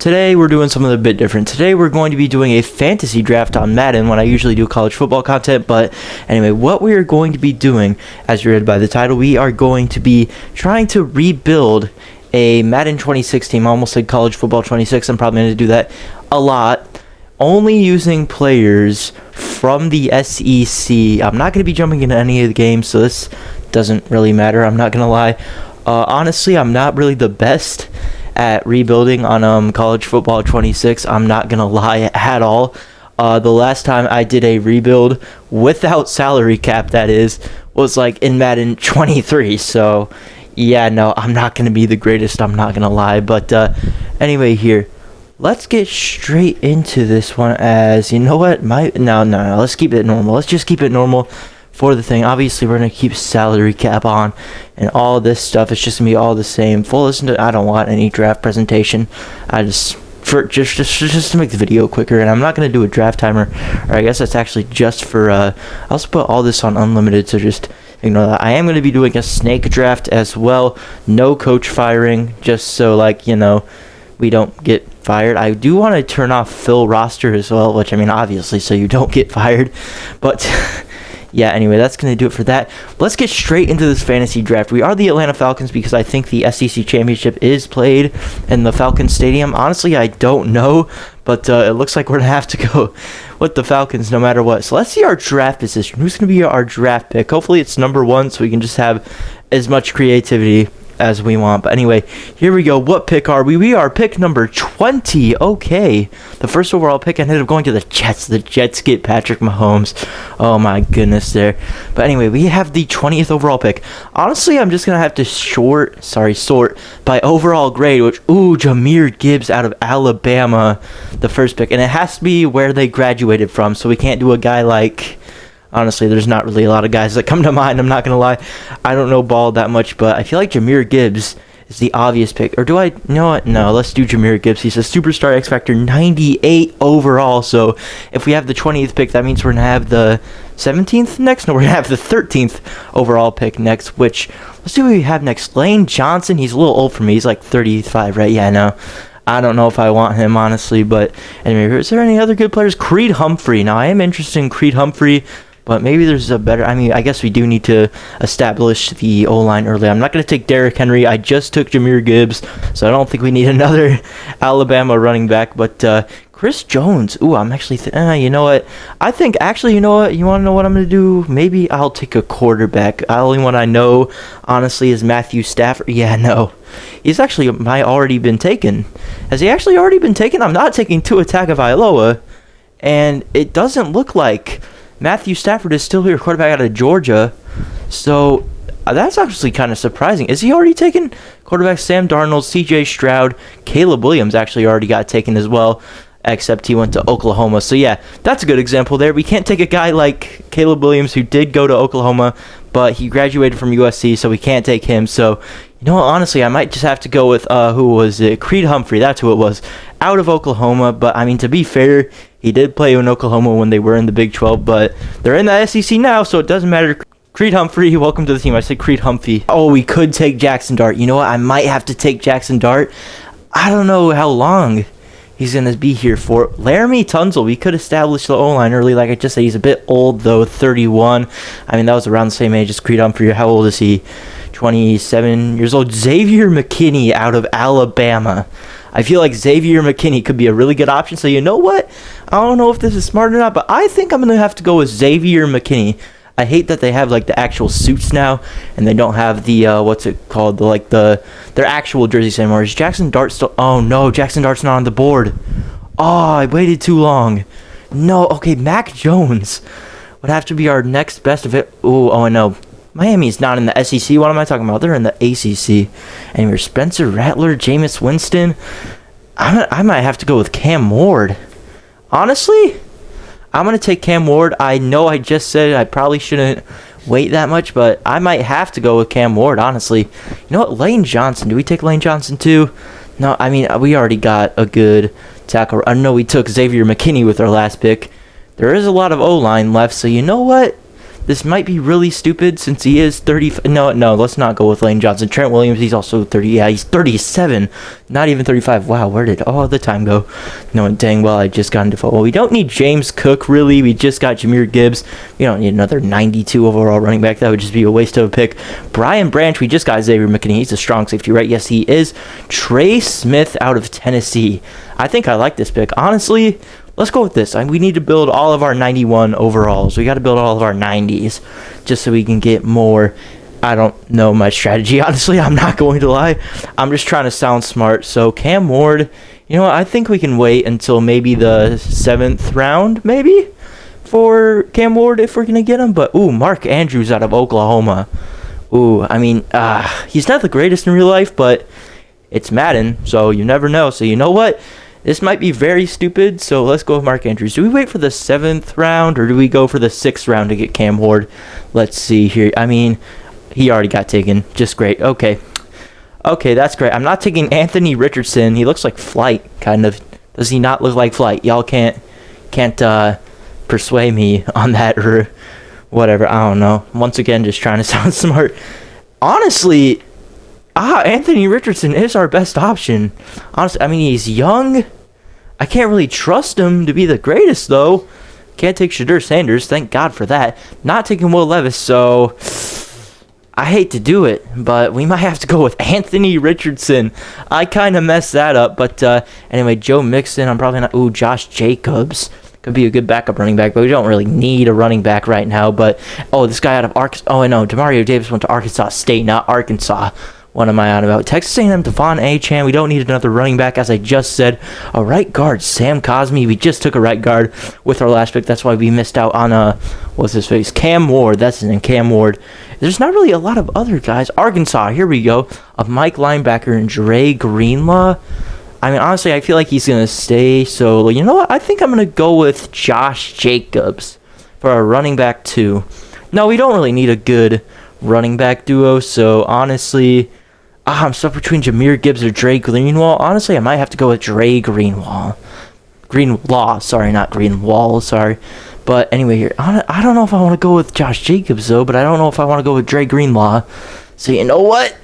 Today we're doing something a bit different. Today we're going to be doing a fantasy draft on Madden when I usually do college football content. But anyway, what we are going to be doing, as you read by the title, we are going to be trying to rebuild a Madden 26 team. I almost said college football 26. I'm probably going to do that a lot. Only using players from the SEC. I'm not going to be jumping into any of the games, so this doesn't really matter. I'm not going to lie. Honestly, I'm not really the best at rebuilding on college football 26. I'm not gonna lie at all. The last time I did a rebuild without salary cap, that is, was like in Madden 23. So yeah, no, I'm not gonna be the greatest, I'm not gonna lie. But anyway, here, let's get straight into this one. As you know what, no, let's keep it normal. Let's just keep it normal for the thing. Obviously we're gonna keep salary cap on and all this stuff. It's just gonna be all the same. I don't want any draft presentation. I just to make the video quicker, and I'm not gonna do a draft timer, or I guess that's actually just for I'll also put all this on unlimited, so just ignore that. I am gonna be doing a snake draft as well. No coach firing, just so like, you know, we don't get fired. I do want to turn off fill roster as well, which I mean obviously so you don't get fired, but yeah, anyway, that's going to do it for that. Let's get straight into this fantasy draft. We are the Atlanta Falcons because I think the SEC Championship is played in the Falcons Stadium. Honestly, I don't know, but it looks like we're going to have to go with the Falcons no matter what. So let's see our draft position. Who's going to be our draft pick? Hopefully it's number 1 so we can just have as much creativity as we want. But anyway, here we go. What pick are we? We are pick number 20. Okay, the first overall pick ended up going to the Jets. The Jets get Patrick Mahomes. Oh my goodness there. But anyway, we have the 20th overall pick. Honestly, I'm just gonna have to sort by overall grade, which Jahmyr Gibbs out of Alabama, the first pick, and it has to be where they graduated from, so we can't do a guy like, honestly, there's not really a lot of guys that come to mind. I'm not going to lie. I don't know ball that much, but I feel like Jahmyr Gibbs is the obvious pick. Or do I? You know what? No, let's do Jahmyr Gibbs. He's a superstar X Factor, 98 overall. So if we have the 20th pick, that means we're going to have the 17th next? No, we're going to have the 13th overall pick next, which, let's see what we have next. Lane Johnson. He's a little old for me. He's like 35, right? Yeah, no. I don't know if I want him, honestly. But anyway, is there any other good players? Creed Humphrey. Now, I am interested in Creed Humphrey, but maybe there's a better, I mean, I guess we do need to establish the O-line early. I'm not going to take Derrick Henry. I just took Jahmyr Gibbs, so I don't think we need another Alabama running back. But Chris Jones, I'm actually, you know what? I think, actually, you know what? You want to know what I'm going to do? Maybe I'll take a quarterback. The only one I know, honestly, is Matthew Stafford. Yeah, no. He's actually might already been taken. Has he actually already been taken? I'm not taking Tua Tagovailoa, and it doesn't look like Matthew Stafford is still your quarterback out of Georgia, so that's actually kind of surprising. Is he already taken? Quarterback Sam Darnold, C.J. Stroud, Caleb Williams actually already got taken as well, except he went to Oklahoma. So yeah, that's a good example there. We can't take a guy like Caleb Williams who did go to Oklahoma, but he graduated from USC, so we can't take him. So, you know what, honestly, I might just have to go with, who was it? Creed Humphrey, that's who it was, out of Oklahoma. But, I mean, to be fair, he did play in Oklahoma when they were in the Big 12, but they're in the SEC now, so it doesn't matter. Creed Humphrey, welcome to the team. I said Creed Humphrey. Oh, we could take Jackson Dart. You know what, I might have to take Jackson Dart. I don't know how long he's going to be here for. Laramie Tunsil, we could establish the O-line early. Like I just said, he's a bit old, though, 31. I mean, that was around the same age as Creed Humphrey. How old is he? 27 years old. Xavier McKinney out of Alabama. I feel like Xavier McKinney could be a really good option. So you know what? I don't know if this is smart or not, but I think I'm going to have to go with Xavier McKinney. I hate that they have like the actual suits now, and they don't have the what's it called, their actual jerseys anymore. Is Jackson Dart still? Oh no, Jackson Dart's not on the board. Oh, I waited too long. No, okay, Mac Jones would have to be our next best of it. Oh, I know. Miami's not in the SEC. What am I talking about? They're in the ACC. Anyway, Spencer Rattler, Jameis Winston. I might have to go with Cam Ward. Honestly, I'm going to take Cam Ward. I know I just said I probably shouldn't wait that much, but I might have to go with Cam Ward, honestly. You know what? Lane Johnson. Do we take Lane Johnson too? No, I mean, we already got a good tackle. I know we took Xavier McKinney with our last pick. There is a lot of O-line left, so you know what? This might be really stupid since he is 30. No, let's not go with Lane Johnson. Trent Williams, he's also 30. Yeah, he's 37. Not even 35. Wow, where did all the time go? No, dang well, I just got into football. We don't need James Cook, really. We just got Jahmyr Gibbs. We don't need another 92 overall running back. That would just be a waste of a pick. Brian Branch, we just got Xavier McKinney. He's a strong safety, right? Yes, he is. Trey Smith out of Tennessee. I think I like this pick. Honestly, let's go with this. We need to build all of our 91 overalls. We got to build all of our 90s just so we can get more. I don't know my strategy, honestly. I'm not going to lie. I'm just trying to sound smart. So Cam Ward, you know what? I think we can wait until maybe the 7th round, maybe, for Cam Ward if we're going to get him. But, ooh, Mark Andrews out of Oklahoma. Ooh, I mean, he's not the greatest in real life, but it's Madden, so you never know. So you know what? This might be very stupid, so let's go with Mark Andrews. Do we wait for the 7th round, or do we go for the 6th round to get Cam Ward? Let's see here. I mean, he already got taken. Just great. Okay, that's great. I'm not taking Anthony Richardson. He looks like Flight, kind of. Does he not look like Flight? Y'all can't persuade me on that or whatever. I don't know. Once again, just trying to sound smart. Honestly, Anthony Richardson is our best option. Honestly, I mean, he's young. I can't really trust him to be the greatest, though. Can't take Shadur Sanders. Thank God for that. Not taking Will Levis, so I hate to do it, but we might have to go with Anthony Richardson. I kind of messed that up, but anyway, Joe Mixon. I'm probably not. Ooh, Josh Jacobs. Could be a good backup running back, but we don't really need a running back right now. But, this guy out of Arkansas. Oh, I know. Demario Davis went to Arkansas State, not Arkansas. What am I on about? Texas A&M, Devon Achane. We don't need another running back, as I just said. A right guard, Sam Cosmi. We just took a right guard with our last pick. That's why we missed out on, what's his face? Cam Ward. That's his name, Cam Ward. There's not really a lot of other guys. Arkansas, here we go. A Mike linebacker and Dre Greenlaw. I mean, honestly, I feel like he's going to stay. So, you know what? I think I'm going to go with Josh Jacobs for a running back 2. No, we don't really need a good running back duo. So, honestly, I'm stuck between Jahmyr Gibbs or Dre Greenlaw. Honestly, I might have to go with Dre Greenlaw. Sorry, not Greenwall. Sorry. But anyway, here, I don't know if I want to go with Josh Jacobs, though. But I don't know if I want to go with Dre Greenlaw. So, you know what?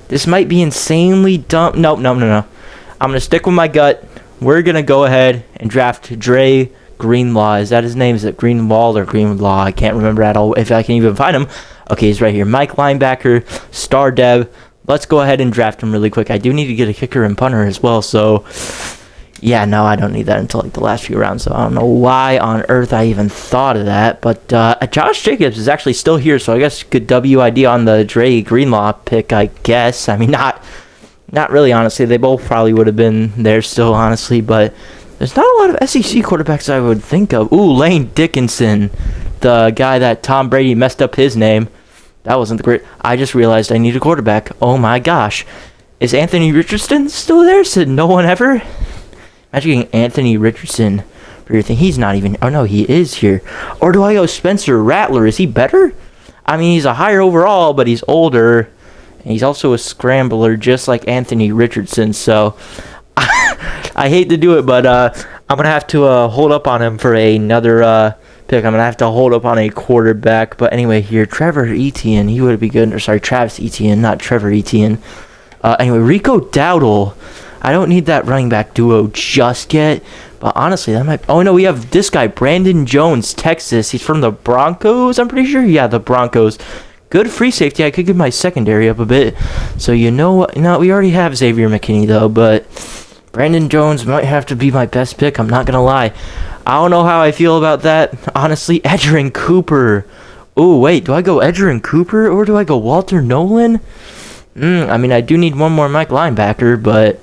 This might be insanely dumb. No. I'm going to stick with my gut. We're going to go ahead and draft Dre Greenlaw. Is that his name? Is it Greenwall or Greenlaw? I can't remember at all if I can even find him. Okay, he's right here. Mike linebacker, star dev. Let's go ahead and draft him really quick. I do need to get a kicker and punter as well. So, yeah, no, I don't need that until like the last few rounds. So I don't know why on earth I even thought of that. But Josh Jacobs is actually still here. So I guess good WID on the Dre Greenlaw pick, I guess. I mean, not really, honestly. They both probably would have been there still, honestly. But there's not a lot of SEC quarterbacks I would think of. Ooh, Lane Dickinson, the guy that Tom Brady messed up his name. That wasn't the great. I just realized I need a quarterback. Oh, my gosh. Is Anthony Richardson still there? Said no one ever? Imagine getting Anthony Richardson for your thing. He's not even. Oh, no, he is here. Or do I go Spencer Rattler? Is he better? I mean, he's a higher overall, but he's older. And he's also a scrambler, just like Anthony Richardson. So, I hate to do it, but I'm going to have to hold up on him for another pick. I'm going to have to hold up on a quarterback. But anyway, here, Trevor Etienne. He would be good. Or sorry, Travis Etienne, not Trevor Etienne. Anyway, Rico Dowdle. I don't need that running back duo just yet. But honestly, that might... Oh, no, we have this guy, Brandon Jones, Texas. He's from the Broncos, I'm pretty sure. Yeah, the Broncos. Good free safety. I could get my secondary up a bit. So, you know what? No, we already have Xavier McKinney, though. But Brandon Jones might have to be my best pick. I'm not going to lie. I don't know how I feel about that. Honestly, Edgerrin Cooper. Oh, wait. Do I go Edgerrin Cooper or do I go Walter Nolan? I mean, I do need one more Mike linebacker, but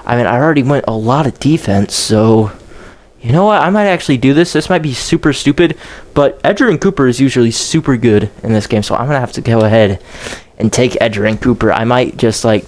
I mean, I already went a lot of defense, so you know what? I might actually do this. This might be super stupid, but Edgerrin Cooper is usually super good in this game, so I'm going to have to go ahead and take Edgerrin Cooper. I might just, like,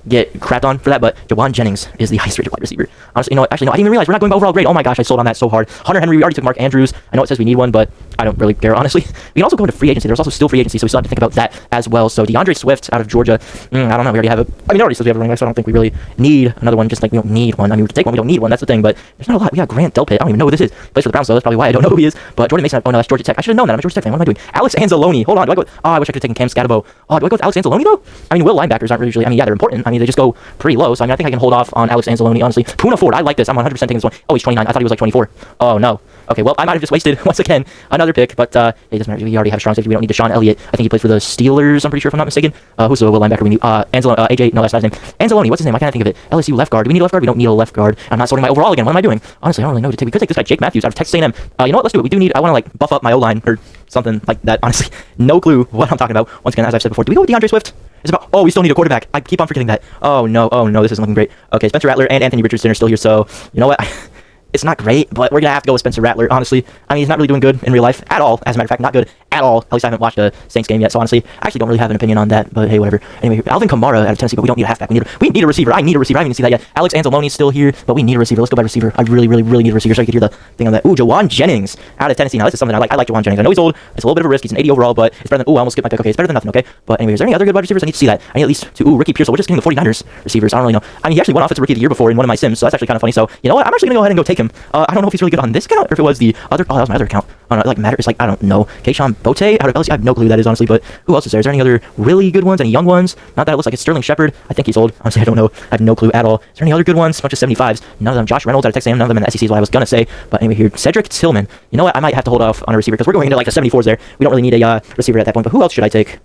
get crapped on for that, but Jawan Jennings is the highest rated wide receiver. Honestly, you know what? Actually, no, I didn't even realize we're not going by overall grade. Oh my gosh, I sold on that so hard. Hunter Henry, we already took Mark Andrews. I know it says we need one, but I don't really care, honestly. We can also go into free agency. There's also still free agency, so we still have to think about that as well. So DeAndre Swift out of Georgia. I don't know. We already have a. I mean, it already says we have a running back, so I don't think we really need another one. Just like we don't need one. I mean, we can take one. We don't need one. That's the thing. But there's not a lot. We got Grant Delpit. I don't even know who this is. Plays for the Browns, so that's probably why I don't know who he is. But Jordan Mason. Oh no, that's Georgia Tech. I should have known that. I'm a Georgia Tech fan. What am I doing? Alex Anzalone. Hold on. Do I go? Oh, I wish I could have taken Cam Scatabo. Oh, do I go with Alex Anzalone though? I mean, will linebackers aren't usually. I mean, yeah, they're important. I mean, they just go pretty low. So I mean, I think I can hold off on Alex Anzalone. Honestly, Puna Ford. I like this. I'm 100% taking this one. Oh, he's 29. I thought he was like 24. Oh no. Okay, well, I might have just wasted, once again, another pick, but it doesn't matter. We already have a strong safety. We don't need Deshaun Elliott. I think he plays for the Steelers, I'm pretty sure, if I'm not mistaken. Who's the will linebacker we need? AJ, no, that's not his name. Anzalone, what's his name? Why can't I think of it? LSU left guard. Do we need a left guard? We don't need a left guard. I'm not sorting my overall again. What am I doing? Honestly, I don't really know what to take. We could take this guy, Jake Matthews, out of Texas A&M. You know what? Let's do it. We do need, I want to, like, buff up my O-line, or something like that. Honestly, no clue what I'm talking about. Once again, as I've said before, do we go with DeAndre Swift? It's about, oh, we still need a quarterback. I keep on forgetting that. Oh, no, this isn't looking great. Okay, Spencer Rattler and Anthony Richardson are still here, so, you know what? It's not great, but we're going to have to go with Spencer Rattler, honestly. I mean, he's not really doing good in real life at all. As a matter of fact, not good at all. At least I haven't watched a Saints game yet, so honestly, I actually don't really have an opinion on that, but hey, whatever. Anyway, Alvin Kamara out of Tennessee, but we don't need a halfback. We need a receiver. I need a receiver. I haven't even seen that yet. Alex Anzalone's still here, but we need a receiver. Let's go by receiver. I really need a receiver so I can hear the thing on that. Ooh, Jawan Jennings out of Tennessee. Now, this is something I like. I like Jawan Jennings. I know he's old. It's a little bit of a risk. He's an 80 overall, but it's better than, ooh, I almost skipped my pick. Okay, it's better than nothing, okay? But anyway, is there any other good wide receivers? I need to see that. I need at least two. Ooh, Ricky Pearsall. We're just getting the 49ers receivers. I don't really know. I mean, he actually won Offensive Rookie of the Year before in one of my sims, so that's actually kind of funny. So, you know what? I'm actually going to go ahead and go take him. I don't know if he's really good on this account or if it was the other. Oh, that was my other account. I don't know, like matter. It's like, I don't know. Keyshawn Bote out of LSU. I have no clue who that is, honestly, but who else is there? Is there any other really good ones? Any young ones? Not that it looks like it's Sterling Shepard. I think he's old. Honestly, I don't know. I have no clue at all. Is there any other good ones? Bunch of 75s. None of them. Josh Reynolds out of Texas A&M. None of them in the SEC is what I was going to say. But anyway, here, Cedric Tillman. You know what? I might have to hold off on a receiver because we're going into like the 74s there. We don't really need a receiver at that point. But who else should I take?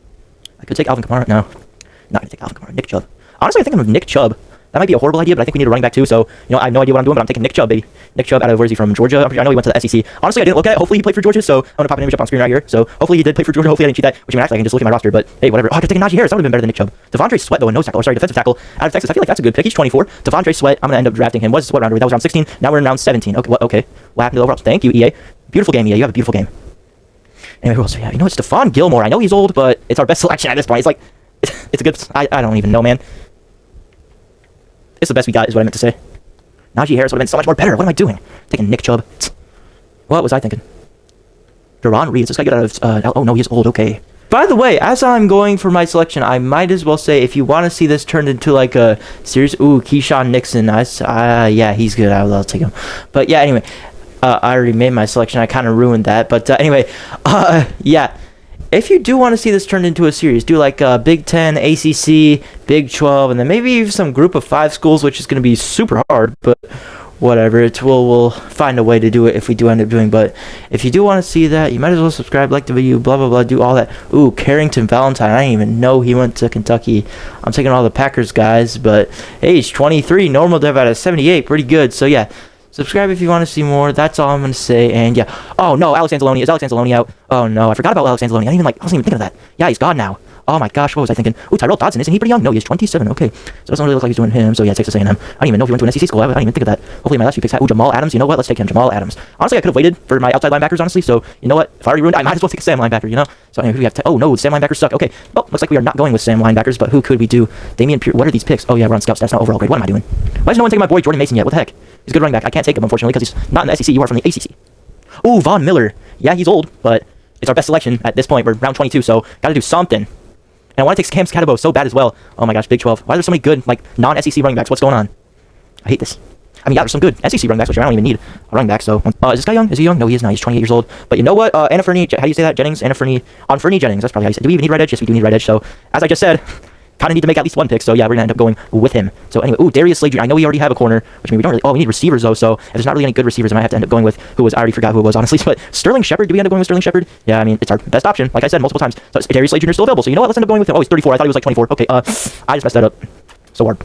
I could take Alvin Kamara. No. Not going to take Alvin Kamara. Nick Chubb. Honestly, I think I'm Nick Chubb. That might be a horrible idea, but I think we need a running back too. So, you know, I have no idea what I'm doing, but I'm taking Nick Chubb, baby. Nick Chubb out of, where is he from? Georgia? I know he went to the SEC. Honestly, I didn't look at it. Hopefully he played for Georgia, so I'm going to pop an image up on screen right here. So, hopefully he did play for Georgia. Hopefully I didn't cheat that, which means actually I can just look at my roster, but hey, whatever. Oh, I could take Najee Harris. That would have been better than Nick Chubb. Devondre Sweat, though, a nose tackle. Or sorry, defensive tackle out of Texas. I feel like that's a good pick. He's 24. Devondre Sweat, I'm going to end up drafting him. What round are we? That was round 16. Now we're in round 17. Okay, okay. What happened to the overall? Thank you, EA. Beautiful game, EA. You have a beautiful game. Anyway, who else do we have? You know, it's Stephon Gilmore. I know he's old, but it's our best selection at this point. It's like, it's a good, I don't even know, man. It's the best we got, is what I meant to say. Najee Harris would have been so much more better. What am I doing? Taking Nick Chubb. What was I thinking? Duron Reed. Is this guy good out of... oh, no, he's old. Okay. By the way, as I'm going for my selection, I might as well say, if you want to see this turned into like a series... Ooh, Keyshawn Nixon. Yeah, he's good. I'll take him. But yeah, anyway. I already made my selection. I kind of ruined that. But anyway. Yeah. If you do want to see this turned into a series, do like Big 10, ACC, Big 12, and then maybe some group of 5 schools, which is going to be super hard, but whatever. We'll find a way to do it if we do end up doing. But if you do want to see that, you might as well subscribe, like the video, blah, blah, blah, do all that. Ooh, Carrington Valentine. I didn't even know he went to Kentucky. I'm taking all the Packers guys, but age 23, normal dev out of 78, pretty good. So yeah. Subscribe if you want to see more. That's all I'm going to say. And yeah. Oh, no. Alex Anzalone. Is Alex Anzalone out? Oh, no. I forgot about Alex Anzalone. I wasn't even thinking of that. Yeah, he's gone now. Oh, my gosh. What was I thinking? Ooh, Tyrell Dodson. Isn't he pretty young? No, he's 27. Okay. So it doesn't really look like he's doing him. So yeah, Texas A&M. I don't even know if he went to an SEC school. I didn't even think of that. Hopefully my last few picks. Ooh, Jamal Adams. You know what? Let's take him. Jamal Adams. Honestly, I could have waited for my outside linebackers, honestly. So, you know what? If I already ruined it, I might as well take a Sam linebacker, you know? So anyway, we have oh, no. Sam linebackers suck. Okay. Well, looks like we are not going with Sam linebackers, but who could we do? Damian Pierce. What are these picks? Oh, yeah, we're on scouts. That's not overall grade. What am I doing? Why is no one taking my boy Jordan Mason yet? What the heck? He's a good running back. I can't take him, unfortunately, because he's not in the SEC. You are from the ACC. Ooh, Von Miller. Yeah, he's old, but it's our best selection at this point. We're round 22, so got to do something. And I want to take Cam Scatabo so bad as well. Oh my gosh, Big 12. Why are there so many good, like, non-SEC running backs? What's going on? I hate this. I mean, yeah, there's some good SEC running backs, which I don't even need a running back, so... is this guy young? Is he young? No, he is not. He's 28 years old. But you know what? Anna Fernie... How do you say that? Jennings? Anna Fernie... On Fernie Jennings. That's probably how you say it. Do we even need right edge? Yes, we do need right edge. So, as I just said... Kind of need to make at least one pick, so yeah, we're gonna end up going with him. So anyway, ooh, Darius Slade Jr. I know we already have a corner, which means we don't really. Oh, we need receivers though. So if there's not really any good receivers, I might have to end up going with who was. I already forgot who it was, honestly. But Sterling Shepard. Do we end up going with Sterling Shepard? Yeah, I mean it's our best option. Like I said multiple times. So Darius Slade Jr. is still available. So you know what? Let's end up going with him. Oh, he's 34. I thought he was like 24. Okay. I just messed that up. So hard.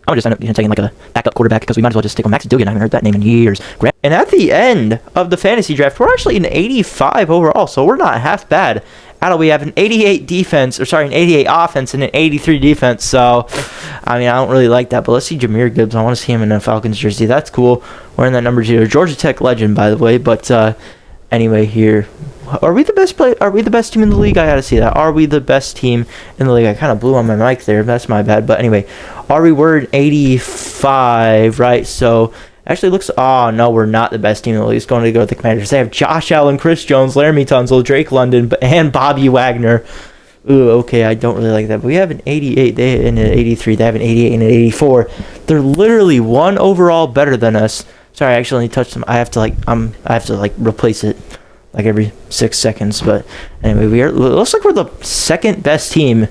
I'm gonna just end up taking like a backup quarterback because we might as well just take on Max Duggan. I haven't heard that name in years. And at the end of the fantasy draft, we're actually an 85 overall, so we're not half bad. We have an 88 defense, or sorry, an 88 offense and an 83 defense. So, I mean, I don't really like that. But let's see Jahmyr Gibbs. I want to see him in a Falcons jersey. That's cool. Wearing that number 2. Georgia Tech legend, by the way. But anyway, here Are we the best Are we the best team in the league? I gotta see that. Are we the best team in the league? I kind of blew on my mic there. That's my bad. But anyway, we're at 85, right? So actually looks. Oh no, we're not the best team in the league. It's going to go with the Commanders. They have Josh Allen, Chris Jones, Laramie Tunsil, Drake London, and Bobby Wagner. Ooh, okay, I don't really like that. But we have an 88, they and an 83. They have an 88 and an 84. They're literally one overall better than us. Sorry, I actually touched them. I have to replace it like every 6 seconds. But anyway, it looks like we're the second best team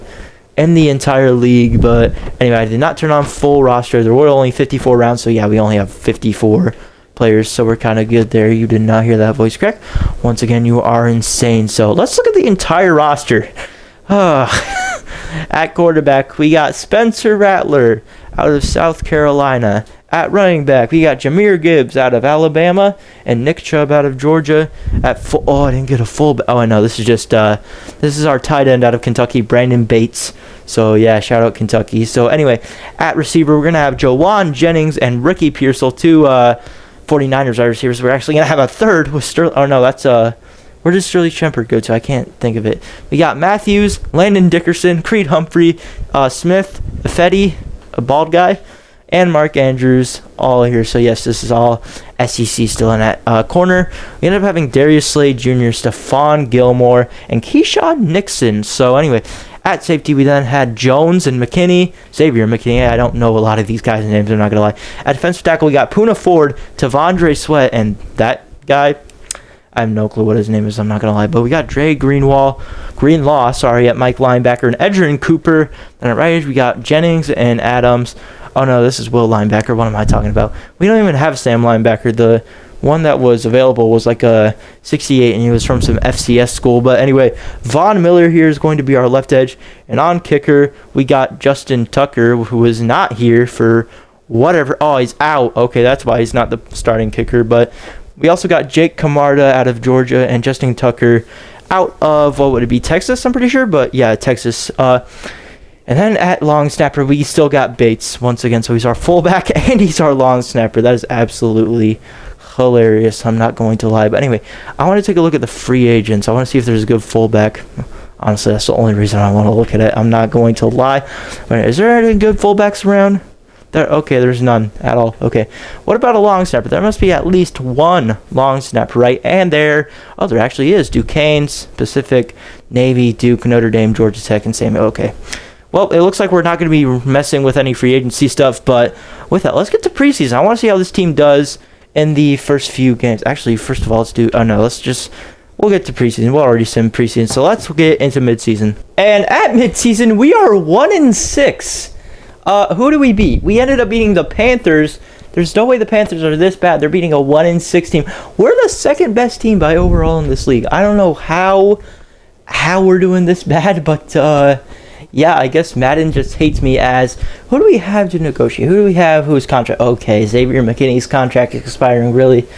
in the entire league. But anyway, I did not turn on full roster. There were only 54 rounds, so yeah, we only have 54 players, so we're kind of good there. You did not hear that voice crack. Once again, you are insane. So let's look at the entire roster. At quarterback, we got Spencer Rattler out of South Carolina. At running back, we got Jahmyr Gibbs out of Alabama and Nick Chubb out of Georgia. I didn't get a full. Oh, I know. This is just this is our tight end out of Kentucky, Brandon Bates. So yeah, shout out Kentucky. So anyway, at receiver, we're gonna have Jawan Jennings and Ricky Pearsall, two 49ers wide receivers. We're actually gonna have a third with Sterling. Oh no, that's where does Sterling Shepard go to? I can't think of it. We got Matthews, Landon Dickerson, Creed Humphrey, Smith, Fetty, a bald guy, and Mark Andrews all here. So yes, this is all SEC still in that corner. We ended up having Darius Slade Jr., Stephon Gilmore, and Keyshawn Nixon. So anyway, at safety, we then had Jones and Xavier McKinney. I don't know a lot of these guys' names, I'm not going to lie. At defensive tackle, we got Poona Ford, Tavondre Sweat, and that guy, I have no clue what his name is, I'm not going to lie. But we got Dre Greenlaw, at Mike linebacker, and Edgerrin Cooper. Then at right edge, we got Jennings and Adams. Oh no, this is Will linebacker. What am I talking about? We don't even have Sam linebacker. The one that was available was like a 68, and he was from some FCS school. But anyway, Von Miller here is going to be our left edge. And on kicker, we got Justin Tucker, who is not here for whatever. Oh, he's out. Okay, that's why he's not the starting kicker. But we also got Jake Camarda out of Georgia and Justin Tucker out of, what would it be, Texas, I'm pretty sure. But yeah, Texas. And then at long snapper, we still got Bates once again. So he's our fullback and he's our long snapper. That is absolutely hilarious. I'm not going to lie. But anyway, I want to take a look at the free agents. I want to see if there's a good fullback. Honestly, that's the only reason I want to look at it. I'm not going to lie. But is there any good fullbacks around? Okay, there's none at all. Okay. What about a long snapper? There must be at least one long snapper, right? And there actually is. Duquesne's, Pacific, Navy, Duke, Notre Dame, Georgia Tech, and Samuel. Okay. Well, it looks like we're not going to be messing with any free agency stuff, but with that, let's get to preseason. I want to see how this team does in the first few games. Actually, first of all, we'll get to preseason. We'll already sim preseason, so let's get into midseason. And at midseason, we are 1-6. Who do we beat? We ended up beating the Panthers. There's no way the Panthers are this bad. They're beating a 1-6 team. We're the second best team by overall in this league. I don't know how we're doing this bad, but yeah, I guess Madden just hates me as, who do we have to negotiate? Who do we have whose contract? Okay, Xavier McKinney's contract expiring, really.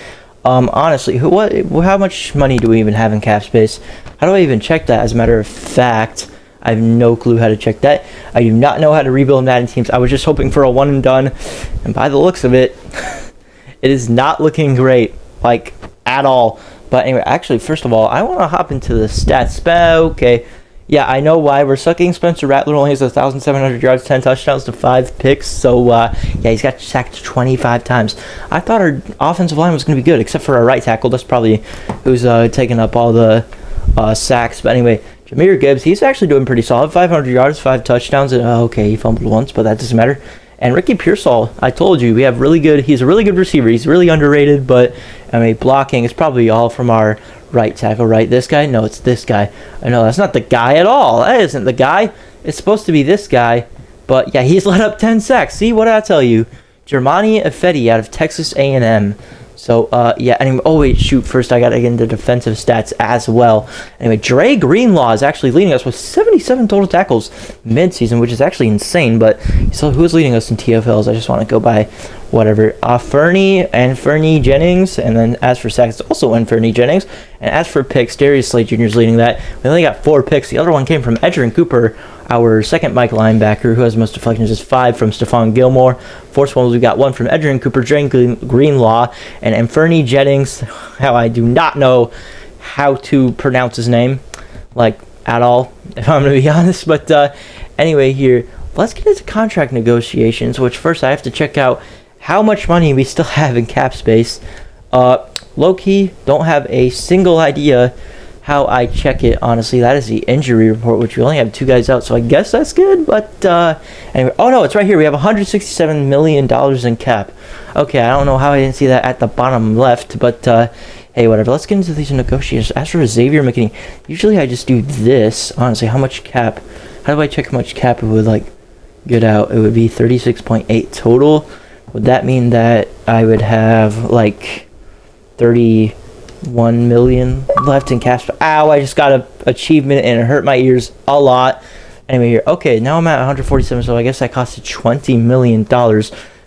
Honestly, how much money do we even have in cap space? How do I even check that, as a matter of fact? I have no clue how to check that. I do not know how to rebuild Madden teams. I was just hoping for a one and done, and by the looks of it, it is not looking great, like, at all. But anyway, actually, first of all, I want to hop into the stats. Okay. Yeah, I know why we're sucking. Spencer Rattler only has 1,700 yards, 10 touchdowns to 5 picks. So, yeah, he's got sacked 25 times. I thought our offensive line was going to be good, except for our right tackle. That's probably who's taking up all the sacks. But anyway, Jahmyr Gibbs, he's actually doing pretty solid. 500 yards, 5 touchdowns. And, okay, he fumbled once, but that doesn't matter. And Ricky Pearsall, I told you, he's a really good receiver. He's really underrated, but, I mean, blocking is probably all from our right tackle, right? This guy? No, it's this guy. I know, that's not the guy at all. That isn't the guy. It's supposed to be this guy. But, yeah, he's let up 10 sacks. See, what did I tell you? Germani Ifedi out of Texas A&M. So, yeah, anyway, oh, wait, shoot, first I got to get into defensive stats as well. Anyway, Dre Greenlaw is actually leading us with 77 total tackles mid-season, which is actually insane, but so who's leading us in TFLs? I just want to go by whatever. Fernie Jennings, and then as for sacks, it's also Fernie Jennings, and as for picks, Darius Slade Jr. is leading that. We only got 4 picks. The other one came from Edgerrin Cooper, our second Mike linebacker, who has most deflections, is 5 from Stephon Gilmore. Forced ones, we got 1 from Edgerrin Cooper, Dre Greenlaw, and Fernie Jennings. How I do not know how to pronounce his name, like, at all, if I'm going to be honest. But anyway, here, let's get into contract negotiations, which first I have to check out how much money we still have in cap space. Low-key, don't have a single idea how I check it, honestly. That is the injury report, which we only have 2 guys out, so I guess that's good. But anyway, oh no, it's right here. We have $167 million in cap. Okay, I don't know how I didn't see that at the bottom left, but hey, whatever. Let's get into these negotiations. As for Xavier McKinney, usually I just do this. Honestly, how much cap? How do I check how much cap it would, like, get out? It would be 36.8 total. Would that mean that I would have, like, 31 million left in cash? Ow, I just got an achievement and it hurt my ears a lot. Anyway, here. Okay, now I'm at 147, so I guess that costed $20 million.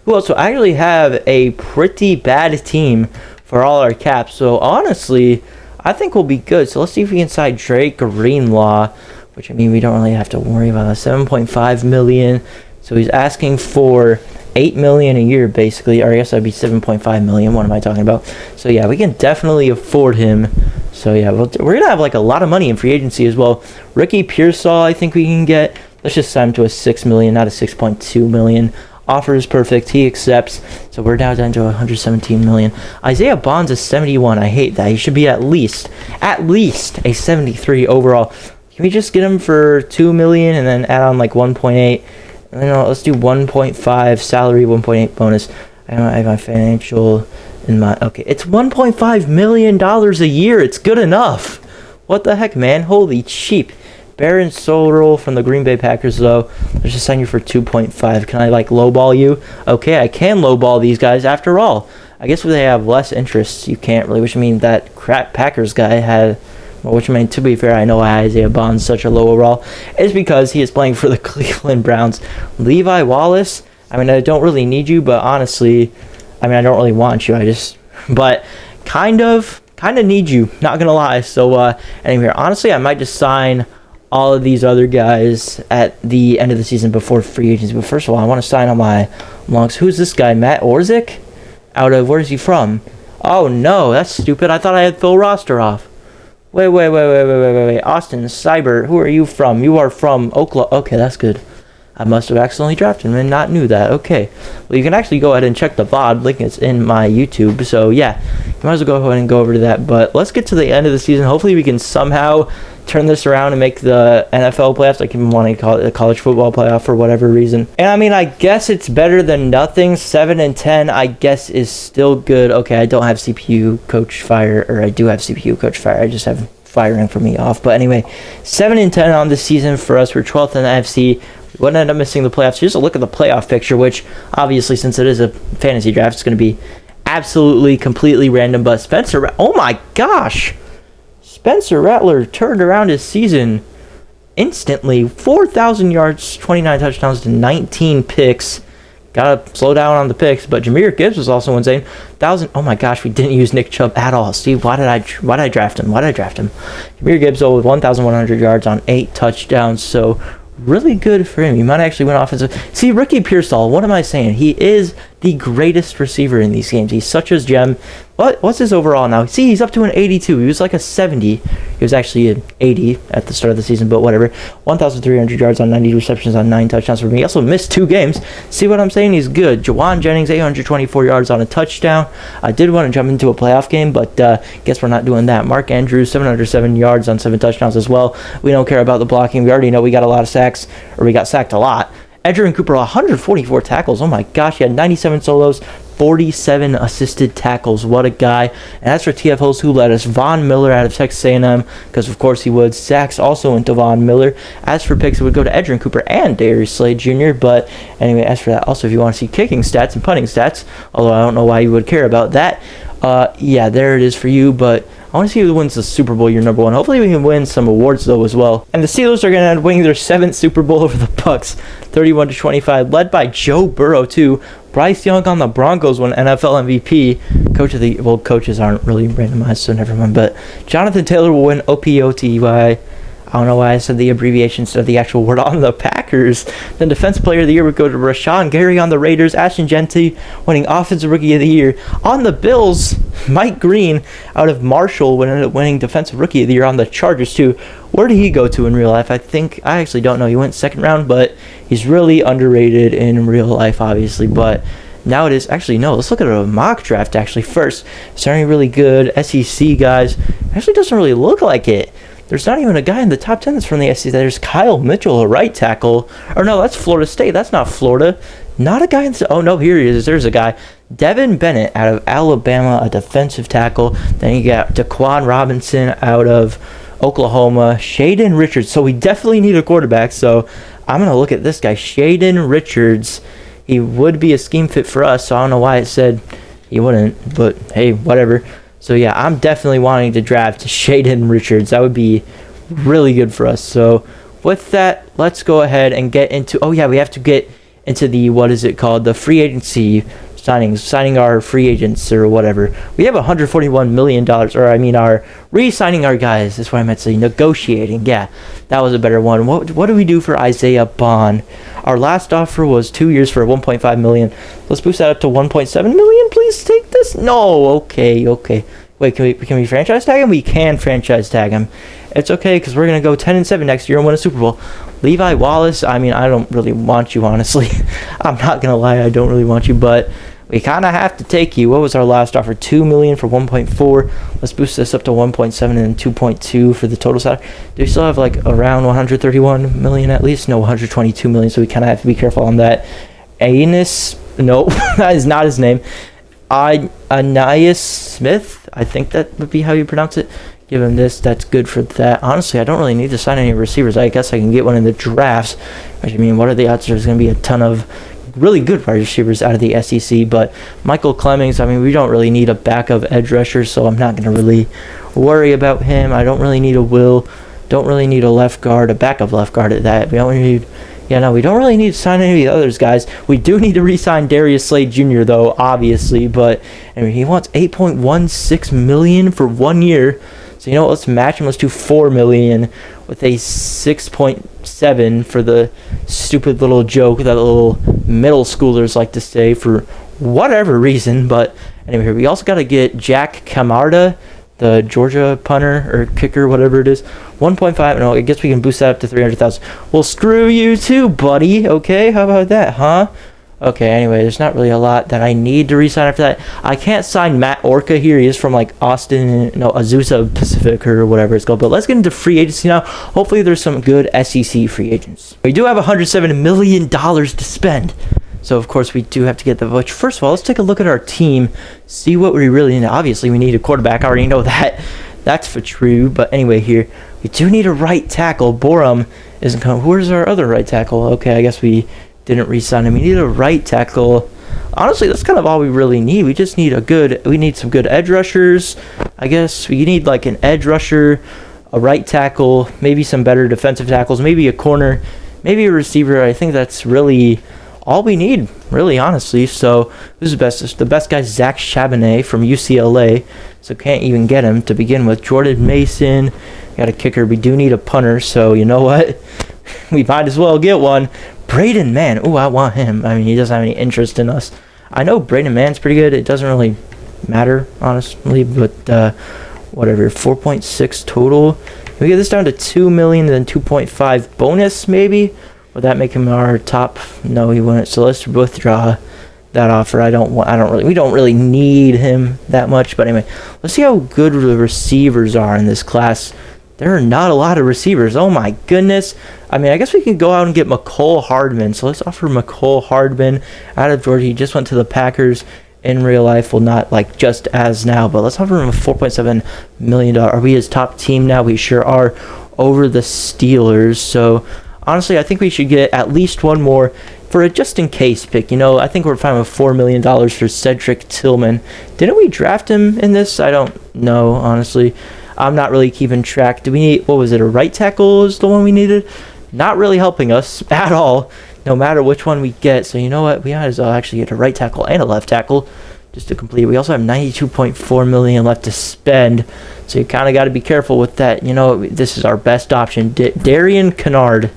Well, so I actually have a pretty bad team for all our caps. So honestly, I think we'll be good. So let's see if we can sign Drake Greenlaw, which, I mean, we don't really have to worry about. 7.5 million. So he's asking for 8 million a year, basically, or I guess that'd be 7.5 million. What am I talking about? So yeah, we can definitely afford him. So yeah, we're gonna have like a lot of money in free agency as well. Ricky Pearsall, I think we can get. Let's just sign him to a 6 million, not a 6.2 million. Offer is perfect. He accepts. So we're now down to 117 million. Isaiah Bonds is 71. I hate that. He should be at least a 73 overall. Can we just get him for 2 million and then add on like 1.8? No, let's do 1.5 salary, 1.8 bonus. I don't have my financial in my... Okay, it's $1.5 million a year. It's good enough. What the heck, man? Holy cheap. Baron Sorrell from the Green Bay Packers, though. Let's just sign you for 2.5. Can I, like, lowball you? Okay, I can lowball these guys after all. I guess if they have less interest, you can't really, which means that crap Packers guy had... Well, which, I mean, to be fair, I know why Isaiah Bond's such a low overall. It's because he is playing for the Cleveland Browns. Levi Wallace, I mean, I don't really need you, but honestly, I mean, I don't really want you. But kind of need you, not gonna lie. So, anyway, honestly, I might just sign all of these other guys at the end of the season before free agency. But first of all, I want to sign all my longs. Who's this guy? Matt Orzik? Out of, where is he from? Oh, no, that's stupid. I thought I had Phil Roster off. Wait. Austin Seibert, who are you from? You are from Oklahoma. Okay, that's good. I must have accidentally drafted him and not knew that. Okay. Well, you can actually go ahead and check the VOD. Link is in my YouTube. So, yeah, you might as well go ahead and go over to that. But let's get to the end of the season. Hopefully we can somehow turn this around and make the NFL playoffs. Like, even want to call it the college football playoff for whatever reason. And, I mean, I guess it's better than nothing. 7-10, I guess, is still good. Okay, I don't have CPU Coach Fire, or I do have CPU Coach Fire. I just have firing for me off. But anyway, 7-10 on the season for us. We're 12th in the NFC. We wouldn't end up missing the playoffs. Here's a look at the playoff picture, which obviously, since it is a fantasy draft, it's going to be absolutely completely random. But Spencer, oh my gosh, Spencer Rattler turned around his season instantly. 4,000 yards, 29 touchdowns to 19 picks. Gotta slow down on the picks, but Jahmyr Gibbs was also insane. 1,000. Oh my gosh, we didn't use Nick Chubb at all. Steve, why did I draft him? Jahmyr Gibbs with 1,100 yards on 8 touchdowns. So really good for him. He might actually win offensive. See, Ricky Pearsall, what am I saying? He is the greatest receiver in these games. He's such a gem. What's his overall now? See, he's up to an 82. He was like a 70. He was actually an 80 at the start of the season, but whatever. 1,300 yards on 90 receptions on 9 touchdowns for me. He also missed 2 games. See what I'm saying? He's good. Jawan Jennings, 824 yards on a touchdown. I did want to jump into a playoff game, but guess we're not doing that. Mark Andrews, 707 yards on 7 touchdowns as well. We don't care about the blocking. We already know we got a lot of sacks, or we got sacked a lot. Edgerrin Cooper, 144 tackles. Oh my gosh, he had 97 solos, 47 assisted tackles. What a guy. And as for TFLs, who led us? Von Miller out of Texas A&M, because of course he would. Sacks also went to Von Miller. As for picks, it would go to Edgerrin Cooper and Darius Slade Jr. But anyway, as for that, also if you want to see kicking stats and punting stats, although I don't know why you would care about that, yeah, there it is for you. But I want to see who wins the Super Bowl year number 1. Hopefully we can win some awards, though, as well. And the Steelers are going to end up winning their 7th Super Bowl over the Bucs, 31-25, led by Joe Burrow, too. Bryce Young on the Broncos won NFL MVP. Coaches aren't really randomized, so never mind. But Jonathan Taylor will win OPOTY. I don't know why I said the abbreviation instead of the actual word. On the Packers, then Defensive Player of the Year would go to Rashawn Gary on the Raiders. Ashton Jeanty winning Offensive Rookie of the Year. On the Bills, Mike Green out of Marshall would end up winning Defensive Rookie of the Year on the Chargers too. Where did he go to in real life? I actually don't know. He went second round, but he's really underrated in real life, obviously. But now it is actually no. Let's look at a mock draft actually first. Starting really good SEC guys. Actually doesn't really look like it. There's not even a guy in the top 10 that's from the SEC. There's Kyle Mitchell, a right tackle. Or no, that's Florida State. That's not Florida. Not a guy in... Oh, no, here he is. There's a guy. Devin Bennett out of Alabama, a defensive tackle. Then you got Daquan Robinson out of Oklahoma. Shaden Richards. So we definitely need a quarterback. So I'm going to look at this guy. Shaden Richards. He would be a scheme fit for us. So I don't know why it said he wouldn't. But, hey, whatever. So, yeah, I'm definitely wanting to draft Shaden Richards. That would be really good for us. So, with that, let's go ahead and get into... Oh, yeah, we have to get into the... What is it called? The free agency signings. Signing our free agents or whatever. We have $141 million. Or, I mean, our... Re-signing our guys. That's what I meant to say. Negotiating. Yeah, that was a better one. What do we do for Isaiah Bond? Our last offer was 2 years for $1.5 million. Let's boost that up to $1.7 million. Please take this. No. Okay. Wait, can we franchise tag him? We can franchise tag him. It's okay because we're gonna go 10-7 next year and win a Super Bowl. Levi Wallace. I mean, I don't really want you, honestly. I'm not gonna lie. I don't really want you, but we kind of have to take you. What was our last offer? $2 million for 1.4. Let's boost this up to 1.7 and then 2.2 for the total salary. Do we still have like around 131 million at least? No, 122 million. So we kind of have to be careful on that. Anus, no, that is not his name. Anais Smith. I think that would be how you pronounce it. Give him this. That's good for that. Honestly, I don't really need to sign any receivers. I guess I can get one in the drafts. I mean, what are the odds there's going to be a ton of really good wide receivers out of the SEC? But Michael Clemmings, I mean, we don't really need a backup edge rusher, so I'm not going to really worry about him. I don't really need a Will. Don't really need a left guard, a backup left guard at that. We don't need... Yeah, no, we don't really need to sign any of the others, guys. We do need to re-sign Darius Slade Jr., though, obviously. But, I mean, he wants $8.16 million for 1 year. So, you know what? Let's match him. Let's do $4 million with a 6.7 for the stupid little joke that little middle schoolers like to say for whatever reason. But, anyway, we also got to get Jack Camarda, the Georgia punter or kicker, whatever it is. 1.5. No, I guess we can boost that up to 300,000. Well, screw you too, buddy. Okay, how about that, huh? Okay, anyway, there's not really a lot that I need to re-sign after that. I can't sign Matt Orca here. He is from, like, Austin, no, Azusa Pacific or whatever it's called. But let's get into free agency now. Hopefully there's some good SEC free agents. We do have $107 million to spend. So, of course, we do have to get the vote. First of all, let's take a look at our team, see what we really need. Obviously, we need a quarterback. I already know that. That's for true. But anyway, here, we do need a right tackle. Borum isn't coming. Where's our other right tackle? Okay, I guess we didn't re-sign him. We need a right tackle. Honestly, that's kind of all we really need. We just need we need some good edge rushers. I guess we need like an edge rusher, a right tackle, maybe some better defensive tackles, maybe a corner, maybe a receiver. I think that's really all we need, really, honestly. So who's the best? The best guy is Zach Charbonnet from UCLA. So can't even get him to begin with. Jordan Mason, got a kicker. We do need a punter. So you know what? We might as well get one. Braden Mann. Oh, I want him. I mean, he doesn't have any interest in us. I know Braden Mann's pretty good. It doesn't really matter, honestly. But whatever. 4.6 total. Can we get this down to 2 million and then 2.5 bonus, maybe? Would that make him our top? No, he wouldn't. So let's withdraw that offer. We don't really need him that much. But anyway, let's see how good the receivers are in this class. There are not a lot of receivers. Oh my goodness. I mean, I guess we can go out and get McCole Hardman. So let's offer McCole Hardman out of Georgia. He just went to the Packers in real life. Well, not like just as now, but let's offer him a $4.7 million. Are we his top team now? We sure are, over the Steelers. So honestly, I think we should get at least one more for a just-in-case pick. You know, I think we're fine with $4 million for Cedric Tillman. Didn't we draft him in this? I don't know, honestly. I'm not really keeping track. Do we need, what was it, a right tackle is the one we needed? Not really helping us at all, no matter which one we get. So you know what? We might as well actually get a right tackle and a left tackle. just to complete. We also have 92.4 million left to spend, so you kind of got to be careful with that. You know, this is our best option. Darian Kennard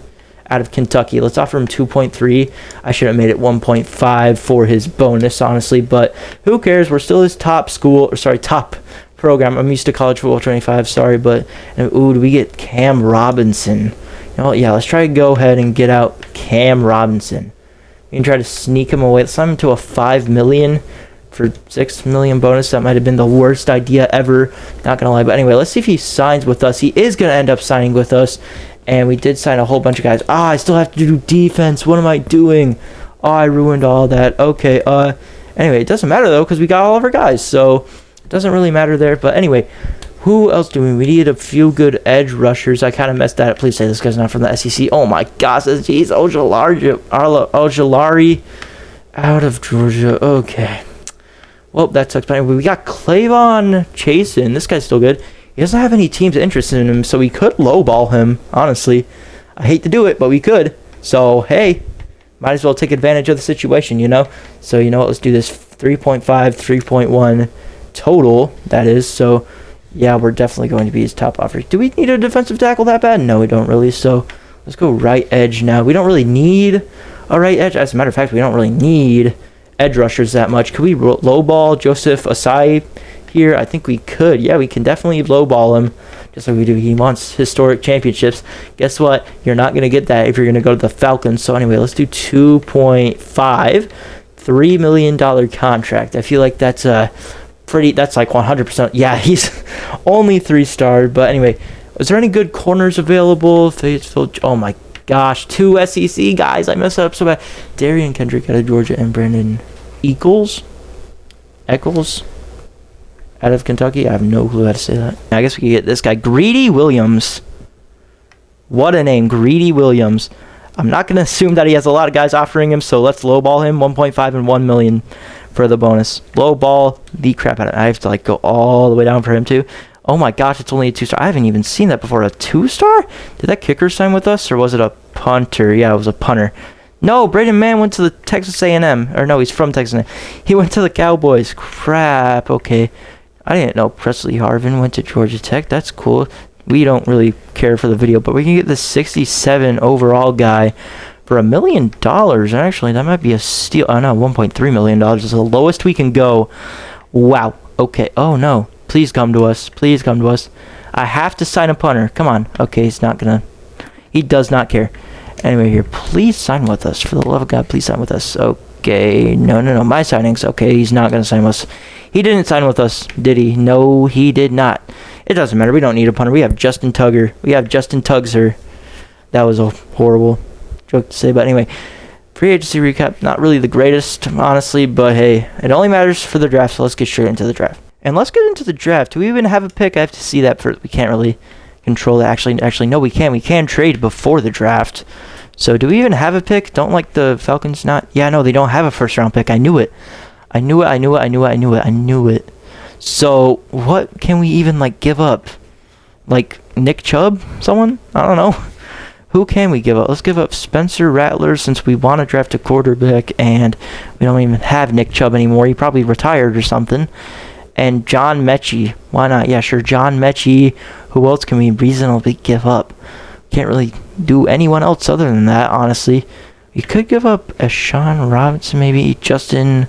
out of Kentucky. Let's offer him 2.3. I should have made it 1.5 for his bonus, honestly, but who cares? We're still his top program. I'm used to college football 25, sorry, but ooh, do we get Cam Robinson? You know, yeah, let's try to go ahead and get out Cam Robinson. We can try to sneak him away. Let's sign him to a 5 million for 6 million bonus. That might have been the worst idea ever, not gonna lie. But anyway, let's see if he signs with us. He is gonna end up signing with us, and we did sign a whole bunch of guys. I still have to do defense. What am I doing? I ruined all that. Okay, anyway, it doesn't matter though, because we got all of our guys, so it doesn't really matter there. But anyway, who else do we need? A few good edge rushers. I kind of messed that up. Please say this guy's not from the SEC. Oh my gosh, jeez, Ojulari out of Georgia. Okay. Well, that sucks. But anyway, we got Clavon Chasen. This guy's still good. He doesn't have any teams interested in him, so we could lowball him, honestly. I hate to do it, but we could. So, hey, might as well take advantage of the situation, you know? So, you know what? Let's do this 3.5, 3.1 total, that is. So, yeah, we're definitely going to be his top offer. Do we need a defensive tackle that bad? No, we don't really. So, let's go right edge now. We don't really need a right edge. As a matter of fact, we don't really need edge rushers that much. Could we lowball Joseph Asai here? I think we could. Yeah, we can definitely lowball him, just like we do. He wants historic championships. Guess what? You're not going to get that if you're going to go to the Falcons. So anyway, let's do 2.5, $3 million contract. I feel like that's that's like 100%. Yeah, he's only 3-star. But anyway, is there any good corners available? Oh my gosh, 2 SEC guys. I messed up so bad. Darian Kendrick out of Georgia and Brandon Eccles out of Kentucky. I have no clue how to say that. I guess we could get this guy, Greedy Williams. What a name, Greedy Williams. I'm not going to assume that he has a lot of guys offering him, so let's lowball him. 1.5 and 1 million for the bonus. Lowball the crap out of it. I have to like go all the way down for him too. Oh my gosh, it's only a 2-star. I haven't even seen that before. A 2-star? Did that kicker sign with us, or was it a punter? Yeah, it was a punter. No, Braden Mann went to the Texas A&M. Or no, he's from Texas A&M. He went to the Cowboys. Crap. Okay. I didn't know Presley Harvin went to Georgia Tech. That's cool. We don't really care for the video, but we can get the 67 overall guy for $1 million. And actually, that might be a steal. Oh no, $1.3 million is the lowest we can go. Wow. Okay. Oh no. Please come to us. Please come to us. I have to sign a punter. Come on. Okay, he's not gonna. He does not care. Anyway, here, please sign with us. For the love of God, please sign with us. Okay. No. My signings. Okay, he's not gonna sign with us. He didn't sign with us, did he? No, he did not. It doesn't matter. We don't need a punter. We have Justin Tugger. We have Justin Tugser. That was a horrible joke to say, but anyway. Free agency recap. Not really the greatest, honestly, but hey, it only matters for the draft, so let's get straight into the draft. And let's get into the draft. Do we even have a pick? I have to see that first. We can't really control that. Actually, no, we can. We can trade before the draft. So, do we even have a pick? Don't like the Falcons not? Yeah, no, they don't have a first-round pick. I knew it. I knew it. So, what can we even, like, give up? Like, Nick Chubb? Someone? I don't know. Who can we give up? Let's give up Spencer Rattler, since we want to draft a quarterback, and we don't even have Nick Chubb anymore. He probably retired or something. And John Mechie. Why not? Yeah, sure, John Mechie. Who else can we reasonably give up? Can't really do anyone else other than that, honestly. We could give up a Sean Robinson, maybe Justin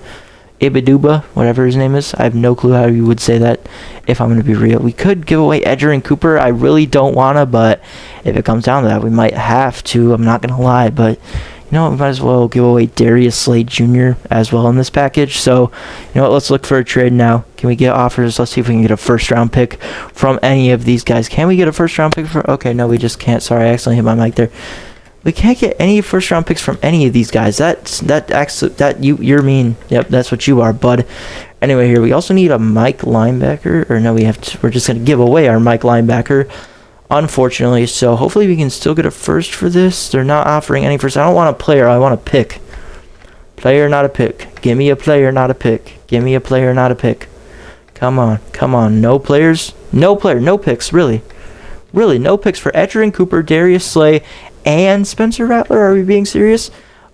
Ibaduba, whatever his name is. I have no clue how you would say that, if I'm going to be real. We could give away Edger and Cooper. I really don't want to, but if it comes down to that, we might have to. I'm not going to lie, but you know what, we might as well give away Darius Slade Jr. as well in this package. So, you know what, let's look for a trade now. Can we get offers? Let's see if we can get a first-round pick from any of these guys. Can we get a first-round pick for... Okay, no, we just can't. Sorry, I accidentally hit my mic there. We can't get any first-round picks from any of these guys. You're mean. Yep, that's what you are, bud. Anyway, here, we also need a Mike linebacker. Or no, we're just going to give away our Mike linebacker, unfortunately. So hopefully we can still get a first for this. They're not offering any first. I don't want a player. I want a pick. Player, not a pick. Give me a player, not a pick. Give me a player, not a pick. Come on. No players. No picks, really. Really, no picks for Edger and Cooper, Darius Slay, and Spencer Rattler. Are we being serious?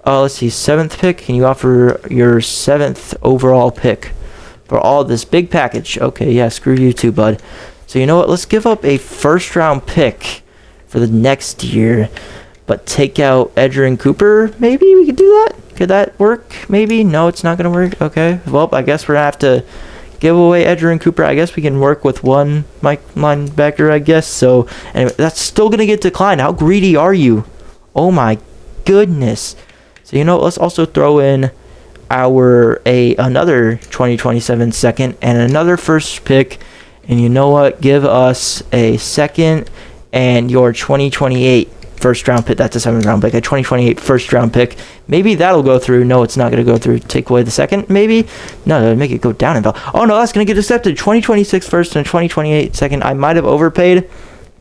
Let's see. 7th pick. Can you offer your 7th overall pick? for all this big package. Okay, yeah, screw you too, bud. So you know what? Let's give up a first-round pick for the next year, but take out Edgerrin Cooper. Maybe we could do that. Could that work? Maybe. No, it's not gonna work. Okay. Well, I guess we're gonna have to give away Edgerrin Cooper. I guess we can work with one linebacker, I guess. So anyway, that's still gonna get declined. How greedy are you? Oh my goodness. So you know, let's also throw in another 2027 second and another first pick. And you know what? Give us a second and your 2028 first round pick. That's a 7th round pick. A 2028 first round pick. Maybe that'll go through. No, it's not going to go through. Take away the second, maybe? No, that'll make it go down in value. Oh, no, that's going to get accepted. 2026 first and 2028 second. I might have overpaid,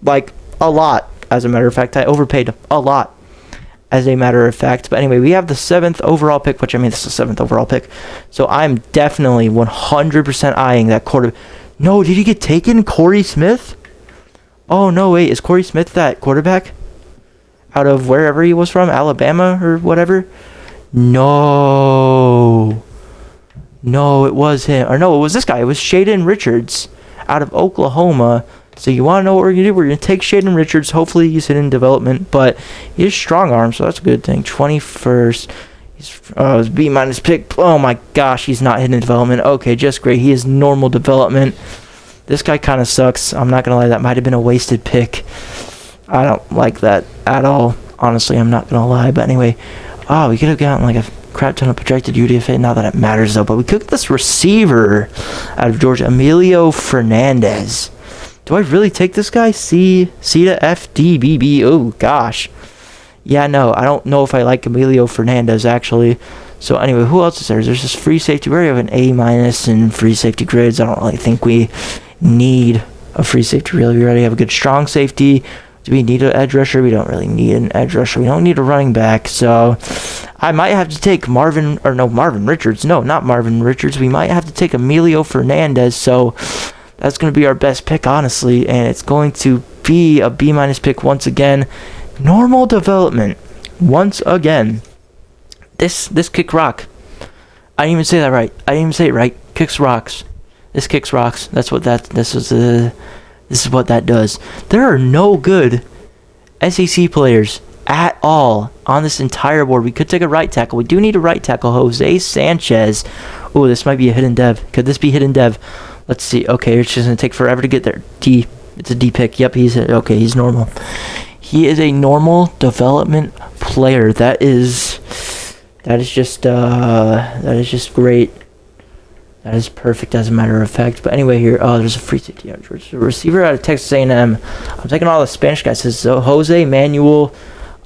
like, a lot. As a matter of fact, I overpaid a lot. As a matter of fact. But anyway, we have the 7th overall pick, which I mean, this is the 7th overall pick. So I'm definitely 100% eyeing that quarterback. No, did he get taken? Corey Smith? Oh, no, wait. Is Corey Smith that quarterback? Out of wherever he was from? Alabama or whatever? No. No, it was him. Or no, it was this guy. It was Shaden Richards out of Oklahoma. So you want to know what we're going to do? We're going to take Shaden Richards. Hopefully he's in development. But he has strong arm, so that's a good thing. 21st. His B- pick. Oh my gosh, he's not hidden development. Okay, just great. He is normal development. This guy kind of sucks. I'm not gonna lie, that might have been a wasted pick. I don't like that at all. Honestly, I'm not gonna lie. But anyway, we could have gotten like a crap ton of projected UDFA. Not that it matters though. But we could get this receiver out of Georgia, Emilio Fernandez. Do I really take this guy? C to F D B B. Oh gosh. Yeah, no, I don't know if I like Emilio Fernandez, actually. So, anyway, who else is there? There's this free safety. We already have an A- in free safety grades. I don't really think we need a free safety, really. We already have a good strong safety. Do we need an edge rusher? We don't really need an edge rusher. We don't need a running back. So, I might have to take Marvin Richards. No, not Marvin Richards. We might have to take Emilio Fernandez. So, that's going to be our best pick, honestly. And it's going to be a B- pick once again. Normal development once again. This kick rock. I didn't even say that right. I didn't even say it right. Kicks rocks. This kicks rocks. This is what that does. There are no good SEC players at all on this entire board. We could take a right tackle. We do need a right tackle. Jose Sanchez. Oh, this might be a hidden dev. Could this be hidden dev? Let's see. Okay, it's just gonna take forever to get there. It's a D pick. Yep, he's normal. He is a normal development player. That is just great. That is perfect, as a matter of fact. But anyway, here, there's a free safety. A receiver out of Texas A&M. I'm taking all the Spanish guys. This is Jose Manuel.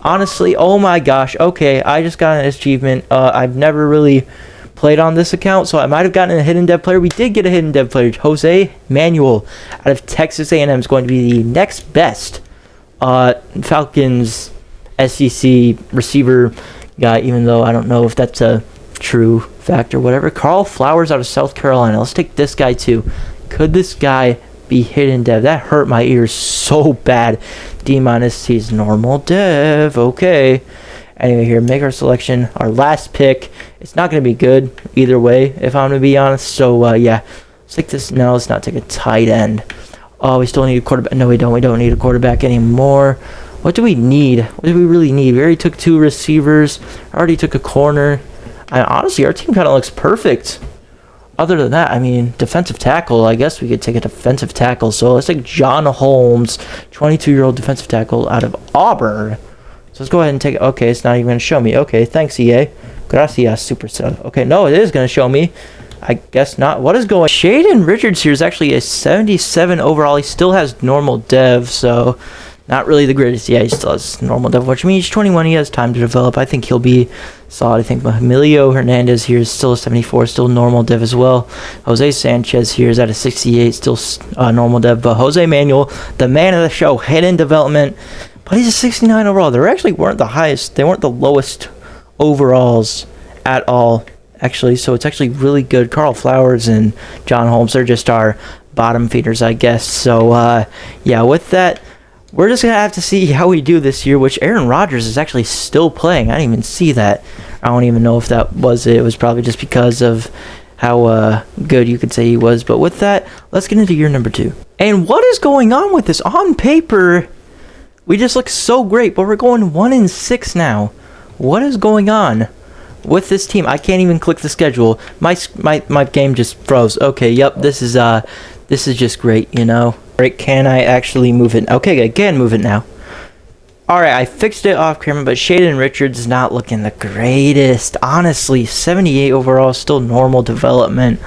Honestly, oh my gosh. Okay, I just got an achievement. I've never really played on this account, so I might have gotten a hidden dev player. We did get a hidden dev player. Jose Manuel out of Texas A&M is going to be the next best Falcons SEC receiver guy, even though I don't know if that's a true fact or whatever. Carl Flowers out of South Carolina. Let's take this guy too. Could this guy be hidden dev? That hurt my ears so bad. D-, he's normal dev. Okay. Anyway, here, make our selection. Our last pick. It's not going to be good either way, if I'm going to be honest. So, yeah. Let's take this. No, let's not take a tight end. Oh, we still need a quarterback. No, we don't. We don't need a quarterback anymore. What do we need? What do we really need? We already took 2 receivers. Already took a corner. Honestly, our team kind of looks perfect. Other than that, I mean, defensive tackle. I guess we could take a defensive tackle. So let's take John Holmes, 22-year-old defensive tackle out of Auburn. So let's go ahead and take it. Okay, it's not even going to show me. Okay, thanks, EA. Gracias, super sub. Okay, no, it is going to show me. I guess not. What is going on? Shaden Richards here is actually a 77 overall. He still has normal dev, so not really the greatest. Yeah, he still has normal dev, which means he's 21. He has time to develop. I think he'll be solid. I think Emilio Hernandez here is still a 74, still normal dev as well. Jose Sanchez here is at a 68, still normal dev. But Jose Manuel, the man of the show, hidden development, but he's a 69 overall. They actually weren't the highest. They weren't the lowest overalls at all, actually. So it's actually really good. Carl Flowers and John Holmes, they're just our bottom feeders, I guess. So, yeah, with that, we're just going to have to see how we do this year, which Aaron Rodgers is actually still playing. I didn't even see that. I don't even know if that was it. It was probably just because of how good you could say he was. But with that, let's get into year number 2. And what is going on with this? On paper, we just look so great, but we're going 1-6 now. What is going on with this team? I can't even click the schedule. My game just froze. Okay, yep, this is just great, you know. Right, can I actually move it? Okay, I can move it now. Alright, I fixed it off camera, but Shaden Richards is not looking the greatest. Honestly, 78 overall, still normal development.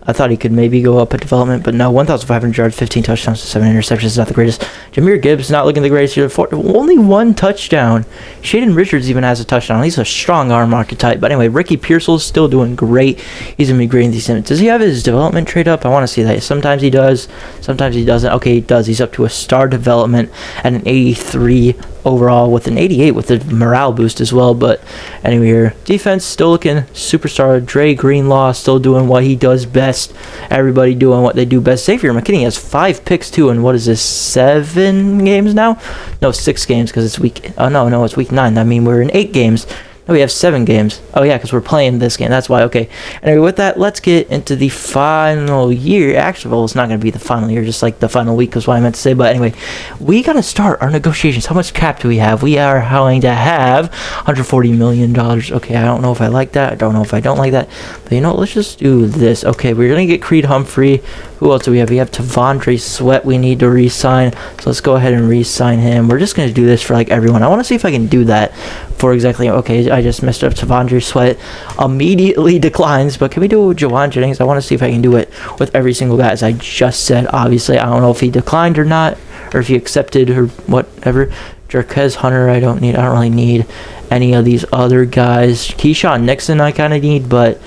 I thought he could maybe go up a development, but no, 1,500 yards, 15 touchdowns to 7 interceptions is not the greatest. Jameer Gibbs not looking the greatest here. Only 1 touchdown. Shaden Richards even has a touchdown. He's a strong arm archetype. But anyway, Ricky Pearsall's still doing great. He's going to be great in these games. Does he have his development trade up? I want to see that. Sometimes he does. Sometimes he doesn't. Okay, he does. He's up to a star development at an 83 overall with an 88 with the morale boost as well. But anyway, here defense still looking superstar. Dre Greenlaw still doing what he does best. Everybody doing what they do best. Xavier McKinney has 5 picks too, and what is this, 7 games now? No, 6 games because it's week. Oh no, it's week 9. I mean, we're in 8 games. No, we have 7 games. Oh yeah, because we're playing this game. That's why. Okay. Anyway, with that, let's get into the final year. Actually, well, it's not going to be the final year, just like the final week is what I meant to say. But anyway, we got to start our negotiations. How much cap do we have? We are going to have $140 million. Okay, I don't know if I like that. I don't know if I don't like that. But you know what? Let's just do this. Okay, we're going to get Creed Humphrey. Who else do we have? We have Tavondre Sweat we need to re-sign. So let's go ahead and re-sign him. We're just going to do this for like everyone. I want to see if I can do that for exactly. Okay, I just messed up. Tavondre Sweat immediately declines. But can we do it with Jawan Jennings? I want to see if I can do it with every single guy. As I just said, obviously, I don't know if he declined or not. Or if he accepted or whatever. Jarquez Hunter, I don't really need any of these other guys. Keyshawn Nixon, I kind of need, but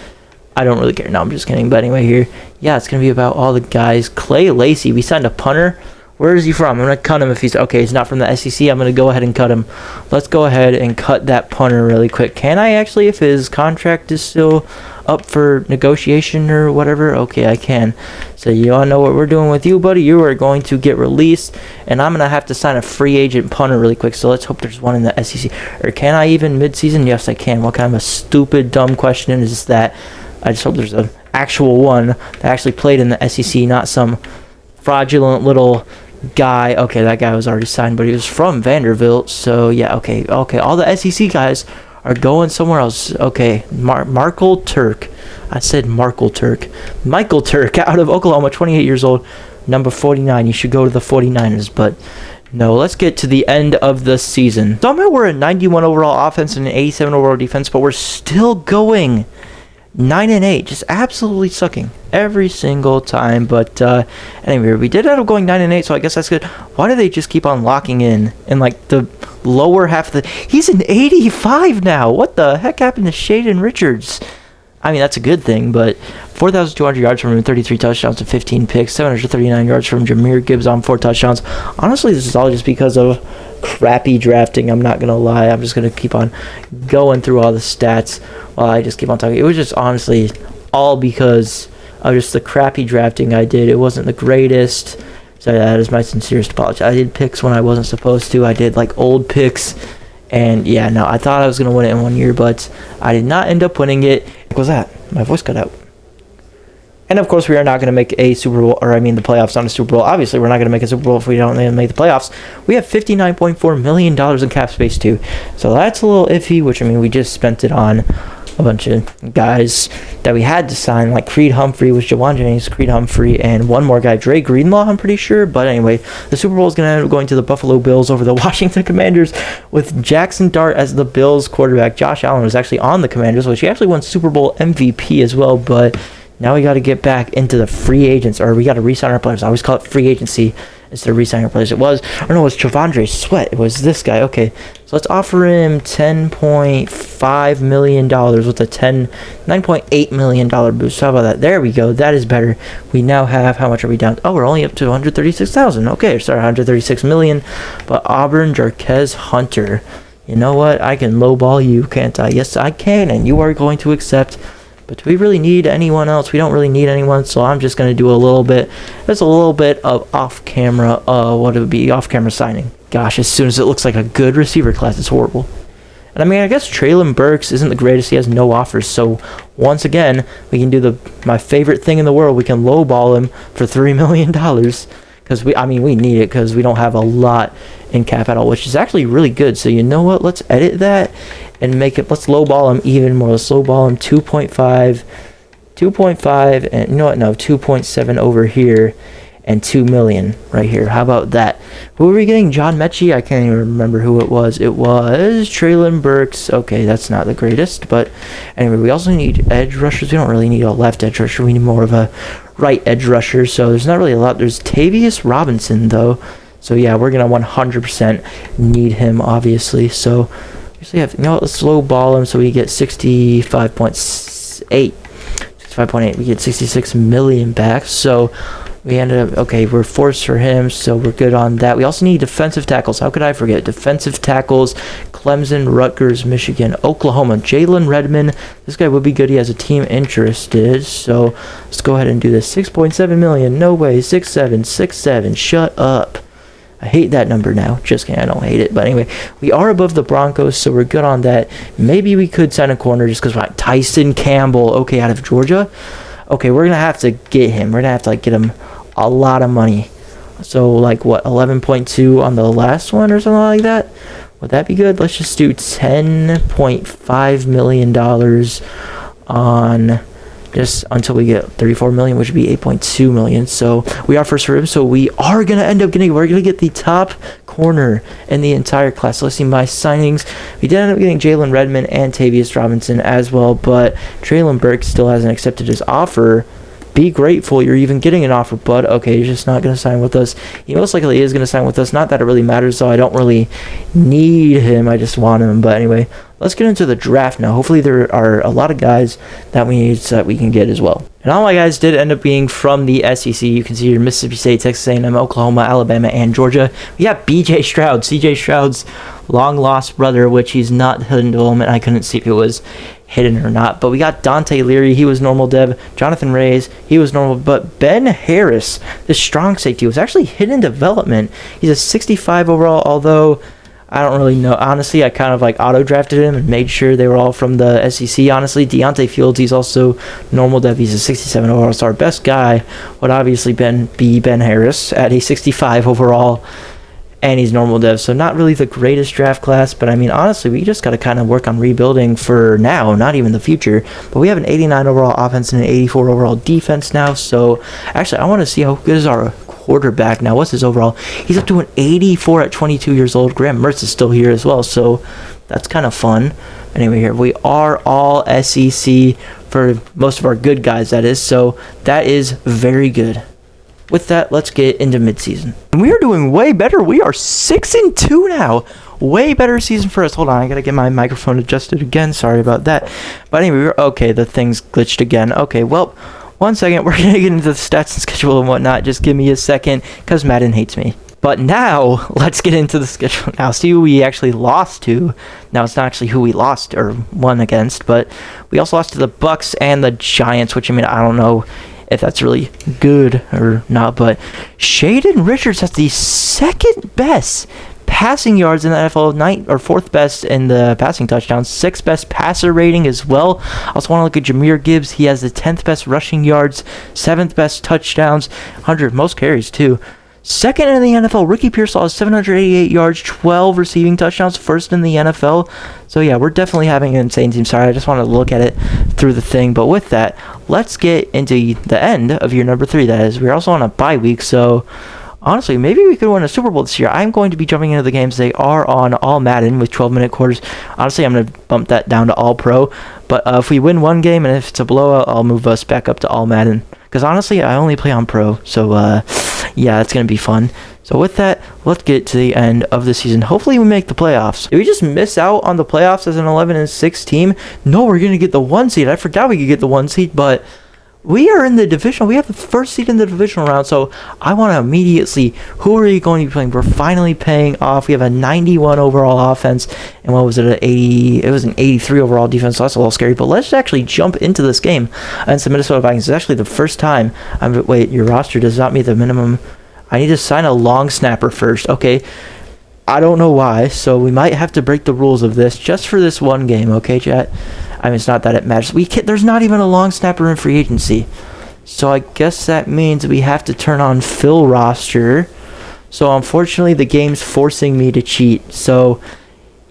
I don't really care. No, I'm just kidding. But anyway, here, yeah, it's going to be about all the guys. Clay Lacey, we signed a punter. Where is he from? I'm going to cut him if he's... Okay, he's not from the SEC. I'm going to go ahead and cut him. Let's go ahead and cut that punter really quick. Can I actually, if his contract is still up for negotiation or whatever? Okay, I can. So you all know what we're doing with you, buddy. You are going to get released, and I'm going to have to sign a free agent punter really quick. So let's hope there's one in the SEC. Or can I even mid-season? Yes, I can. What kind of a stupid, dumb question is that? I just hope there's an actual one that actually played in the SEC, not some fraudulent little guy. Okay, that guy was already signed, but he was from Vanderbilt. So yeah, okay. All the SEC guys are going somewhere else. Okay, Markle Turk. I said Markle Turk. Michael Turk out of Oklahoma, 28 years old, number 49. You should go to the 49ers, but no, let's get to the end of the season. Somehow we're a 91 overall offense and an 87 overall defense, but we're still going 9-8, just absolutely sucking every single time. But anyway, we did end up going 9-8, so I guess that's good. Why do they just keep on locking in like the lower half of the... He's an 85 now. What the heck happened to Shaden Richards? I mean, that's a good thing, but 4,200 yards from him, 33 touchdowns and 15 picks, 739 yards from Jameer Gibbs on 4 touchdowns. Honestly, this is all just because of crappy drafting. I'm not going to lie. I'm just going to keep on going through all the stats while I just keep on talking. It was just honestly all because of just the crappy drafting I did. It wasn't the greatest. So that is my sincerest apology. I did picks when I wasn't supposed to. I did like old picks. And yeah, no, I thought I was going to win it in 1 year, but I did not end up winning it. What was that? My voice cut out. And of course, we are not going to make a Super Bowl, or I mean the playoffs, not a Super Bowl. Obviously, we're not going to make a Super Bowl if we don't make the playoffs. We have $59.4 million in cap space too. So that's a little iffy, which I mean, we just spent it on a bunch of guys that we had to sign, like Creed Humphrey was Jawan Jennings, Creed Humphrey, and one more guy, Dre Greenlaw, I'm pretty sure. But anyway, the Super Bowl is going to end up going to the Buffalo Bills over the Washington Commanders with Jackson Dart as the Bills quarterback. Josh Allen was actually on the Commanders, which he actually won Super Bowl MVP as well. But now we got to get back into the free agents, or we got to re-sign our players. I always call it free agency instead of re-signing our players. It was Tavondre Sweat. It was this guy. Okay, so let's offer him $10.5 million with a $9.8 million boost. How about that? There we go. That is better. We now have, how much are we down? Oh, we're only up to $136,000. Okay, sorry, $136 million. But Auburn Jarquez Hunter. You know what? I can lowball you, can't I? Yes, I can, and you are going to accept. But do we really need anyone else? We don't really need anyone, so I'm just going to do a little bit. There's a little bit of off-camera, what it would be, off-camera signing. Gosh, as soon as it looks like a good receiver class, it's horrible. And I mean, I guess Traylon Burks isn't the greatest. He has no offers. So once again, we can do my favorite thing in the world. We can lowball him for $3 million. Because we need it because we don't have a lot in cap at all, which is actually really good. So you know what? Let's edit that and let's lowball him even more. Let's lowball him 2.5, and you know what? No, 2.7 over here, and 2 million right here. How about that? Who are we getting? John Mechie? I can't even remember who it was. It was Traylon Burks. Okay, that's not the greatest, but anyway, we also need edge rushers. We don't really need a left edge rusher. We need more of a right edge rusher, so there's not really a lot. There's Tavius Robinson, though. So, yeah, we're going to 100% need him, obviously. So, usually let's low ball him so we get 65.8. We get 66 million back. So, we ended up, okay, we're forced for him, so we're good on that. We also need defensive tackles. How could I forget? Defensive tackles, Clemson, Rutgers, Michigan, Oklahoma. Jalen Redmond, this guy would be good. He has a team interested, so let's go ahead and do this. 6.7 million, no way, 6.7, shut up. I hate that number now. Just kidding, I don't hate it. But anyway, we are above the Broncos, so we're good on that. Maybe we could sign a corner just because we're like Tyson Campbell, okay, out of Georgia. Okay, we're going to have to get him. We're going to have to get him a lot of money. So, 11.2 on the last one or something like that? Would that be good? Let's just do $10.5 million on just until we get 34 million, which would be 8.2 million. So, we are first for him. So, we're going to get the top corner in the entire class. So let's see my signings. We did end up getting Jalen Redmond and Tavius Robinson as well, but Traylon Burks still hasn't accepted his offer. Be grateful you're even getting an offer, bud. Okay, he's just not going to sign with us. He most likely is going to sign with us. Not that it really matters, so I don't really need him. I just want him. But anyway, let's get into the draft now. Hopefully there are a lot of guys that we need so that we can get as well. And all my guys did end up being from the SEC. You can see here Mississippi State, Texas A&M, Oklahoma, Alabama, and Georgia. We got B.J. Stroud, C.J. Stroud's long-lost brother, which he's not hidden development. I couldn't see if it was hidden or not. But we got Dante Leary. He was normal dev. Jonathan Reyes, he was normal. But Ben Harris, the strong safety, was actually hidden development. He's a 65 overall, although I don't really know. Honestly, I kind of auto-drafted him and made sure they were all from the SEC. Honestly, Deontay Fields, he's also normal dev. He's a 67 overall. So our best guy would obviously be Ben Harris at a 65 overall. And he's normal dev, so not really the greatest draft class, but I mean, honestly, we just got to kind of work on rebuilding for now, not even the future. But we have an 89 overall offense and an 84 overall defense now, so actually, I want to see how good is our quarterback now. What's his overall? He's up to an 84 at 22 years old. Graham Mertz is still here as well, so that's kind of fun. Anyway, here we are all SEC for most of our good guys, that is, so that is very good. With that, let's get into midseason. And we are doing way better. We are 6-2 now. Way better season for us. Hold on, I gotta get my microphone adjusted again. Sorry about that. But anyway, we're okay. The thing's glitched again. Okay, well, 1 second. We're gonna get into the stats and schedule and whatnot. Just give me a second, because Madden hates me. But now, let's get into the schedule. Now, see who we actually lost to. Now, it's not actually who we lost or won against, but we also lost to the Bucks and the Giants, which, I mean, I don't know if that's really good or not, but Shaden Richards has the second best passing yards in the NFL, fourth best in the passing touchdowns, sixth best passer rating as well. I also want to look at Jahmyr Gibbs. He has the 10th best rushing yards, 7th best touchdowns, 100 most carries too. Second in the NFL, Ricky Pearsall has 788 yards, 12 receiving touchdowns, first in the NFL. So yeah, we're definitely having an insane team. Sorry, I just want to look at it through the thing. But with that, let's get into the end of year number 3. That is, we're also on a bye week, so honestly, maybe we could win a Super Bowl this year. I'm going to be jumping into the games. They are on all Madden with 12-minute quarters. Honestly, I'm going to bump that down to all pro. But if we win one game and if it's a blowout, I'll move us back up to all Madden. Because honestly, I only play on pro. So yeah, it's going to be fun. So with that, let's get to the end of the season. Hopefully we make the playoffs. Did we just miss out on the playoffs as an 11-6 team? No, we're going to get the 1 seed. I forgot we could get the 1 seed, but we are in the divisional. We have the first seed in the divisional round, so I want to immediately see who are you going to be playing. We're finally paying off. We have a 91 overall offense, and what was it, an 80? It was an 83 overall defense, so that's a little scary. But let's actually jump into this game against the Minnesota Vikings. It's actually the first time. Wait, your roster does not meet the minimum. I need to sign a long snapper first. Okay. I don't know why, so we might have to break the rules of this just for this one game, okay, chat? I mean, it's not that it matters. There's not even a long snapper in free agency. So I guess that means we have to turn on fill roster. So unfortunately, the game's forcing me to cheat. So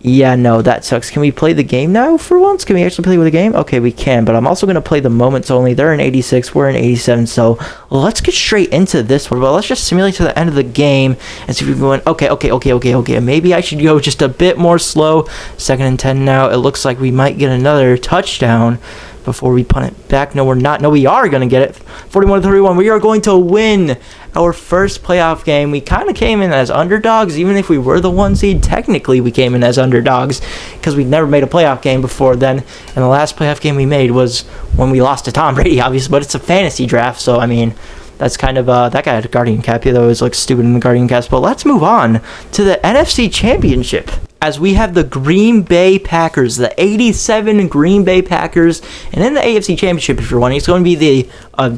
yeah, no, that sucks. Can we play the game now for once? Can we actually play with the game? Okay, we can, but I'm also going to play the moments only. They're in 86, we're in 87, so let's get straight into this one. But let's just simulate to the end of the game and see if we're going, okay. Maybe I should go just a bit more slow. 2nd and 10 now. It looks like we might get another touchdown before we punt it back. No, we're not. No, we are going to get it. 41-31. We are going to win our first playoff game. We kind of came in as underdogs. Even if we were the 1 seed, technically we came in as underdogs because we'd never made a playoff game before then. And the last playoff game we made was when we lost to Tom Brady, obviously. But it's a fantasy draft, so I mean, that's kind of that guy had a Guardian cap. Yeah, that was like stupid in the Guardian caps. But let's move on to the NFC Championship, as we have the Green Bay Packers, the 87 Green Bay Packers. And in the AFC Championship, if you're wondering, it's going to be the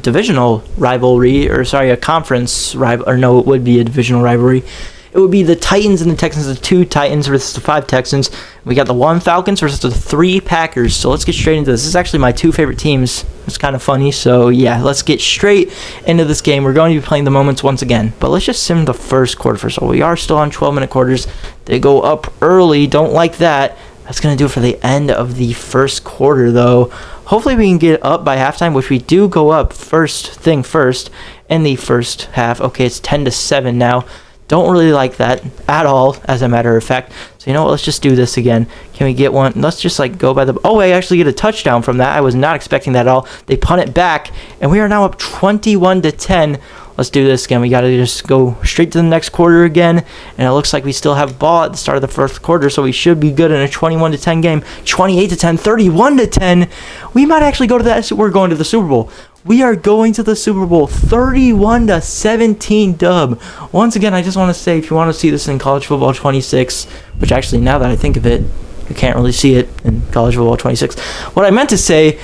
divisional rivalry, or sorry, a conference rival, or no, it would be a divisional rivalry. It would be the Titans and the Texans, the 2 Titans versus the 5 Texans. We got the 1 Falcons versus the 3 Packers. So let's get straight into this. This is actually my 2 favorite teams. It's kind of funny. So yeah, let's get straight into this game. We're going to be playing the moments once again. But let's just sim the first quarter first. So we are still on 12-minute quarters. They go up early. Don't like that. That's going to do it for the end of the first quarter, though. Hopefully we can get up by halftime, which we do go up first thing first in the first half. Okay, it's 10-7 now. Don't really like that at all, as a matter of fact. So you know what? Let's just do this again. Can we get one? Let's just like go by the... Oh, I actually get a touchdown from that. I was not expecting that at all. They punt it back, and we are now up 21-10. Let's do this again. We got to just go straight to the next quarter again, and it looks like we still have ball at the start of the first quarter, so we should be good in a 21-10 game. 28-10, 31-10. We might actually go to that. We're going to the Super Bowl. We are going to the Super Bowl, 31-17 dub. Once again, I just want to say, if you want to see this in College Football 26, which actually, now that I think of it, you can't really see it in College Football 26. What I meant to say,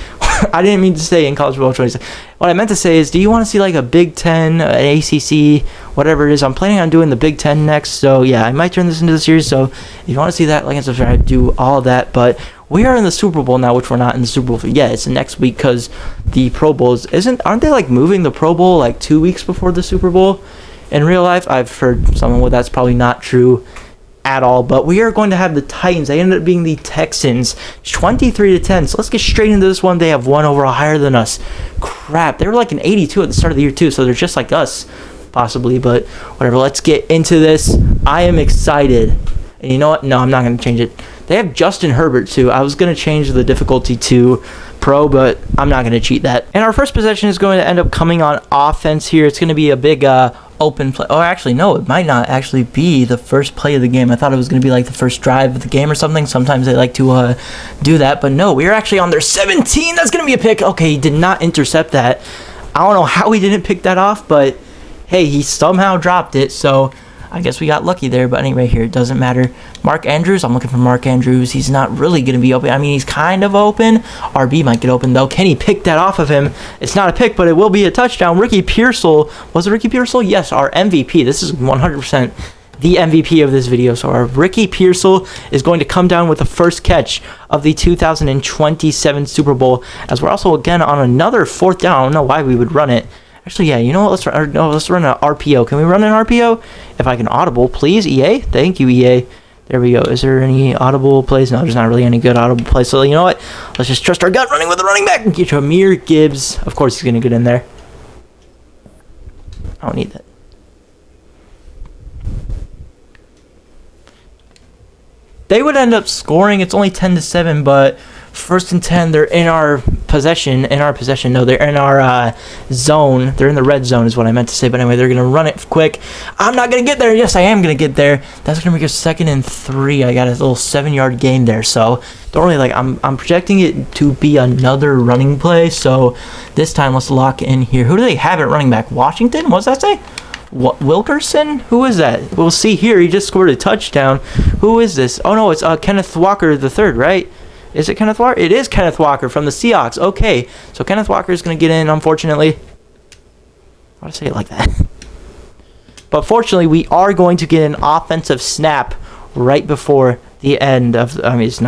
I didn't mean to say in College Football 26. What I meant to say is, do you want to see like a Big Ten, an ACC, whatever it is? I'm planning on doing the Big Ten next, so yeah, I might turn this into the series. So if you want to see that, like and subscribe, do all that. But we are in the Super Bowl now, which we're not in the Super Bowl for yet. It's next week because the Pro Bowls aren't they like moving the Pro Bowl like 2 weeks before the Super Bowl? In real life, I've heard someone, well, that's probably not true at all. But we are going to have the Titans. They ended up being the Texans, 23-10. So let's get straight into this one. They have 1 overall higher than us. Crap, they were like an 82 at the start of the year too, so they're just like us, possibly. But whatever. Let's get into this. I am excited. And you know what? No, I'm not going to change it. They have Justin Herbert, too. I was going to change the difficulty to Pro, but I'm not going to cheat that. And our first possession is going to end up coming on offense here. It's going to be a big open play. Oh, actually, no. It might not actually be the first play of the game. I thought it was going to be like the first drive of the game or something. Sometimes they like to do that. But no, we're actually on their 17. That's going to be a pick. Okay, he did not intercept that. I don't know how he didn't pick that off, but hey, he somehow dropped it. So I guess we got lucky there, but anyway, here, it doesn't matter. Mark Andrews, I'm looking for Mark Andrews. He's not really going to be open. I mean, he's kind of open. RB might get open, though. Can he pick that off of him? It's not a pick, but it will be a touchdown. Ricky Pearsall. Was it Ricky Pearsall? Yes, our MVP. This is 100% the MVP of this video. So our Ricky Pearsall is going to come down with the first catch of the 2027 Super Bowl, as we're also, again, on another 4th down. I don't know why we would run it. Actually, yeah, you know what? Let's run an RPO. Can we run an RPO? If I can audible, please, EA. Thank you, EA. There we go. Is there any audible plays? No, there's not really any good audible plays. So, you know what? Let's just trust our gut running with the running back. Get Jahmyr Gibbs. Of course, he's going to get in there. I don't need that. They would end up scoring. It's only 10-7, but 1st and 10, they're in our possession. No, they're in our zone. They're in the red zone is what I meant to say. But anyway, they're going to run it quick. I'm not going to get there. Yes, I am going to get there. That's going to make a 2nd and 3. I got a little 7-yard gain there. So don't really like, I'm projecting it to be another running play. So this time, let's lock in here. Who do they have at running back? Washington? What does that say? What, Wilkerson? Who is that? We'll see here. He just scored a touchdown. Who is this? Oh, no, it's Kenneth Walker III, right? Is it Kenneth Walker? It is Kenneth Walker from the Seahawks. Okay, so Kenneth Walker is going to get in, unfortunately. Why do I say it like that? But fortunately, we are going to get an offensive snap right before the end of I mean, it's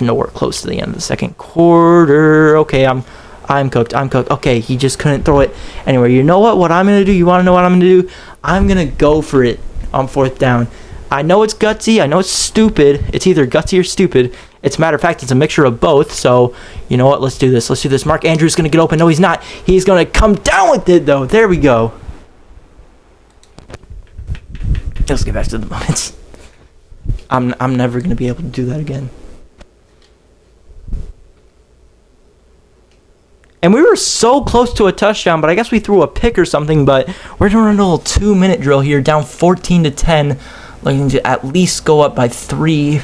nowhere close to the end of the second quarter. Okay, I'm cooked. Okay, he just couldn't throw it anywhere. You know what I'm gonna do? You want to know what I'm gonna do? I'm gonna go for it on 4th down. I know it's gutsy. I know it's stupid. It's either gutsy or stupid. It's a matter of fact, it's a mixture of both. So, you know what? Let's do this. Mark Andrews is going to get open. No, he's not. He's going to come down with it, though. There we go. Let's get back to the moments. I'm never going to be able to do that again. And we were so close to a touchdown, but I guess we threw a pick or something. But we're doing a little 2-minute drill here, down 14-10. Looking to at least go up by 3.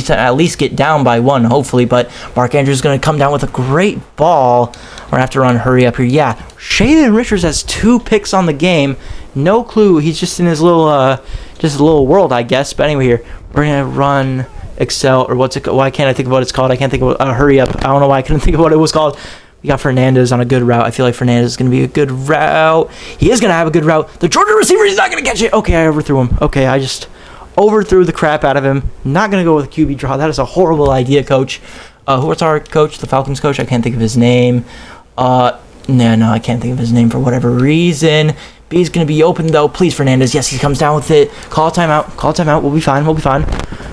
At least get down by 1, hopefully. But Mark Andrews is going to come down with a great ball. We're going to have to run hurry up here. Yeah, Shaden Richards has 2 picks on the game. No clue. He's just in his little world, I guess. But anyway, here we're going to run Excel, or what's it called? Why can't I think of what it's called? I can't think of hurry up. I don't know why I couldn't think of what it was called. We got Fernandez on a good route. I feel like Fernandez is going to be a good route. He is going to have a good route. The Georgia receiver is not going to catch it. Okay, I overthrew him. Okay, I just overthrew the crap out of him. Not going to go with a QB draw. That is a horrible idea, coach. What's our coach? The Falcons coach? I can't think of his name. No, I can't think of his name for whatever reason. B's going to be open, though. Please, Fernandez. Yes, he comes down with it. Call a timeout. We'll be fine.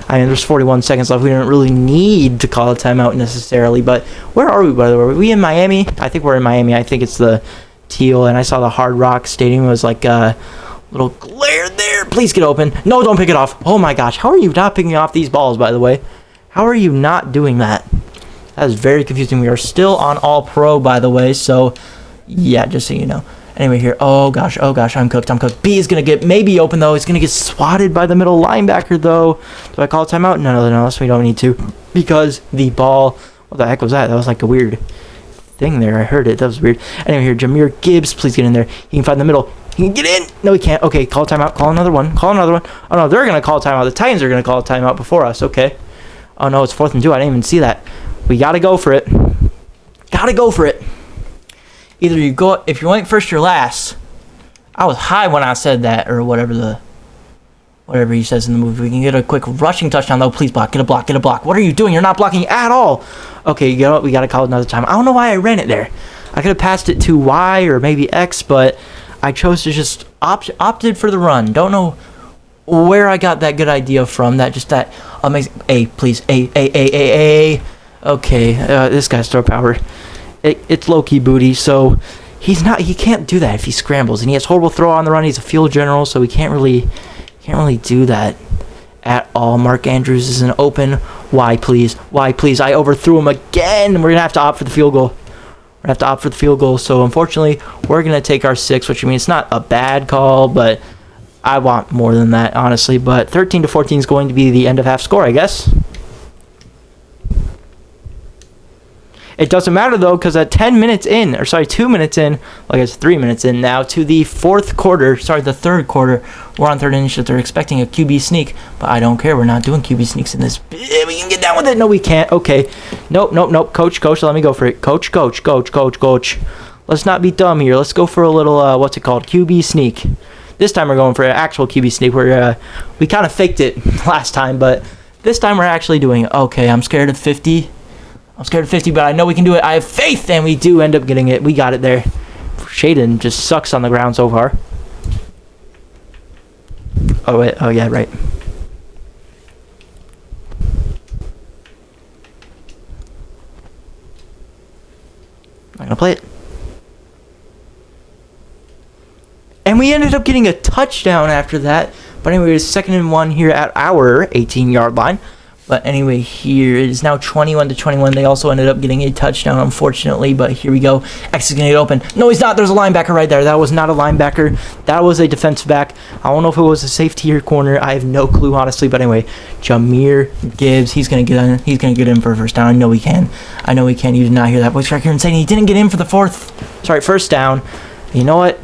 I mean, there's 41 seconds left. We don't really need to call a timeout necessarily. But where are we, by the way? Are we in Miami? I think we're in Miami. I think it's the Teal. And I saw the Hard Rock Stadium was like little glare there. Please get open. No, don't pick it off. Oh my gosh. How are you not picking off these balls, by the way? How are you not doing that? That is very confusing. We are still on All Pro, by the way. So, yeah, just so you know. Anyway, here. Oh gosh. I'm cooked. B is going to get maybe open, though. He's going to get swatted by the middle linebacker, though. Do I call a timeout? No. So we don't need to. Because the ball. What the heck was that? That was like a weird thing there. I heard it. That was weird. Anyway, here. Jahmyr Gibbs, please get in there. He can find the middle. He can get in. No, he can't. Okay, call a timeout. Call another one. Oh, no, they're going to call a timeout. The Titans are going to call a timeout before us. Okay. Oh, no, it's 4th and 2. I didn't even see that. We got to go for it. Either you go, if you went first or last. I was high when I said that, or whatever he says in the movie. We can get a quick rushing touchdown, though. Please block. Get a block. What are you doing? You're not blocking at all. Okay, you know what? We got to call it another time. I don't know why I ran it there. I could have passed it to Y or maybe X, but I chose to just opted for the run. Don't know where I got that good idea from. That amazing. A, please. A. Okay, this guy's throw power. It's low-key booty, so he can't do that if he scrambles. And he has horrible throw on the run. He's a field general, so he can't really do that at all. Mark Andrews is an open. Why, please? I overthrew him again. We're going to have to opt for the field goal. So, unfortunately, we're going to take our 6, which means it's not a bad call, but I want more than that, honestly. But 13-14 is going to be the end of half score, I guess. It doesn't matter, though, because at 2 minutes in, like it's 3 minutes in now, to the third quarter, we're on 3rd initiative. They're expecting a QB sneak, but I don't care. We're not doing QB sneaks in this. We can get down with it. No, we can't. Okay. Nope. Coach, let me go for it. Coach. Let's not be dumb here. Let's go for a little, QB sneak. This time we're going for an actual QB sneak where we kind of faked it last time, but this time we're actually doing it. Okay, I'm scared of 50. But I know we can do it. I have faith, and we do end up getting it. We got it there. Shaden just sucks on the ground so far. Oh, wait. Oh, yeah, right. I'm going to play it. And we ended up getting a touchdown after that. But anyway, it's 2nd and 1 here at our 18-yard line. But anyway, here it is now 21-21. They also ended up getting a touchdown, unfortunately. But here we go. X is going to get open. No, he's not. There's a linebacker right there. That was not a linebacker. That was a defensive back. I don't know if it was a safety or corner. I have no clue, honestly. But anyway, Jahmyr Gibbs, he's going to get in. He's going to get in for a first down. I know he can. You did not hear that voice crack here and saying he didn't get in for the first down. You know what?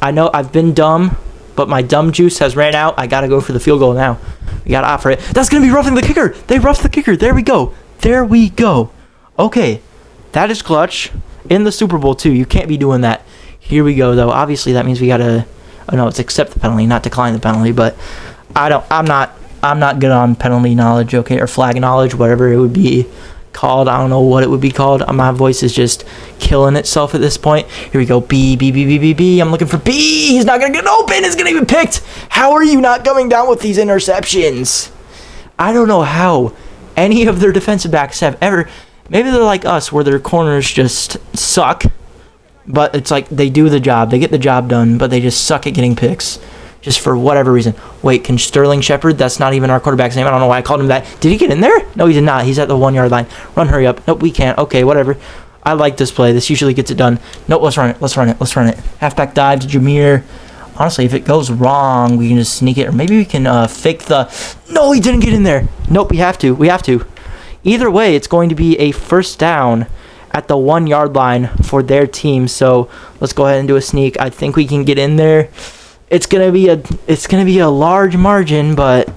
I know I've been dumb, but my dumb juice has ran out. I got to go for the field goal now. We got to offer it. That's going to be roughing the kicker. They roughed the kicker. There we go. Okay. That is clutch. In the Super Bowl, too. You can't be doing that. Here we go, though. Obviously, that means we got to... Oh, no, it's accept the penalty, not decline the penalty. But I'm not I'm not good on penalty knowledge, okay, or flag knowledge, whatever it would be called. I don't know what it would be called. My voice is just killing itself at this point. Here we go. B, B, B, B, B, B. I'm looking for B. He's not going to get open. It's going to get picked. How are you not coming down with these interceptions? I don't know how any of their defensive backs have ever... Maybe they're like us, where their corners just suck. But it's like they do the job. They get the job done, but they just suck at getting picks. Just for whatever reason. Wait, can Sterling Shepard? That's not even our quarterback's name. I don't know why I called him that. Did he get in there? No, he did not. He's at the 1 yard line. Run, hurry up. Nope, we can't. Okay, whatever. I like this play. This usually gets it done. Nope, let's run it. Let's run it. Let's run it. Halfback dive to Jameer. Honestly, if it goes wrong, we can just sneak it. Or maybe we can fake the... No, he didn't get in there. Nope, we have to. We have to. Either way, it's going to be a first down at the 1 yard line for their team. So let's go ahead and do a sneak. I think we can get in there. It's gonna be a large margin, but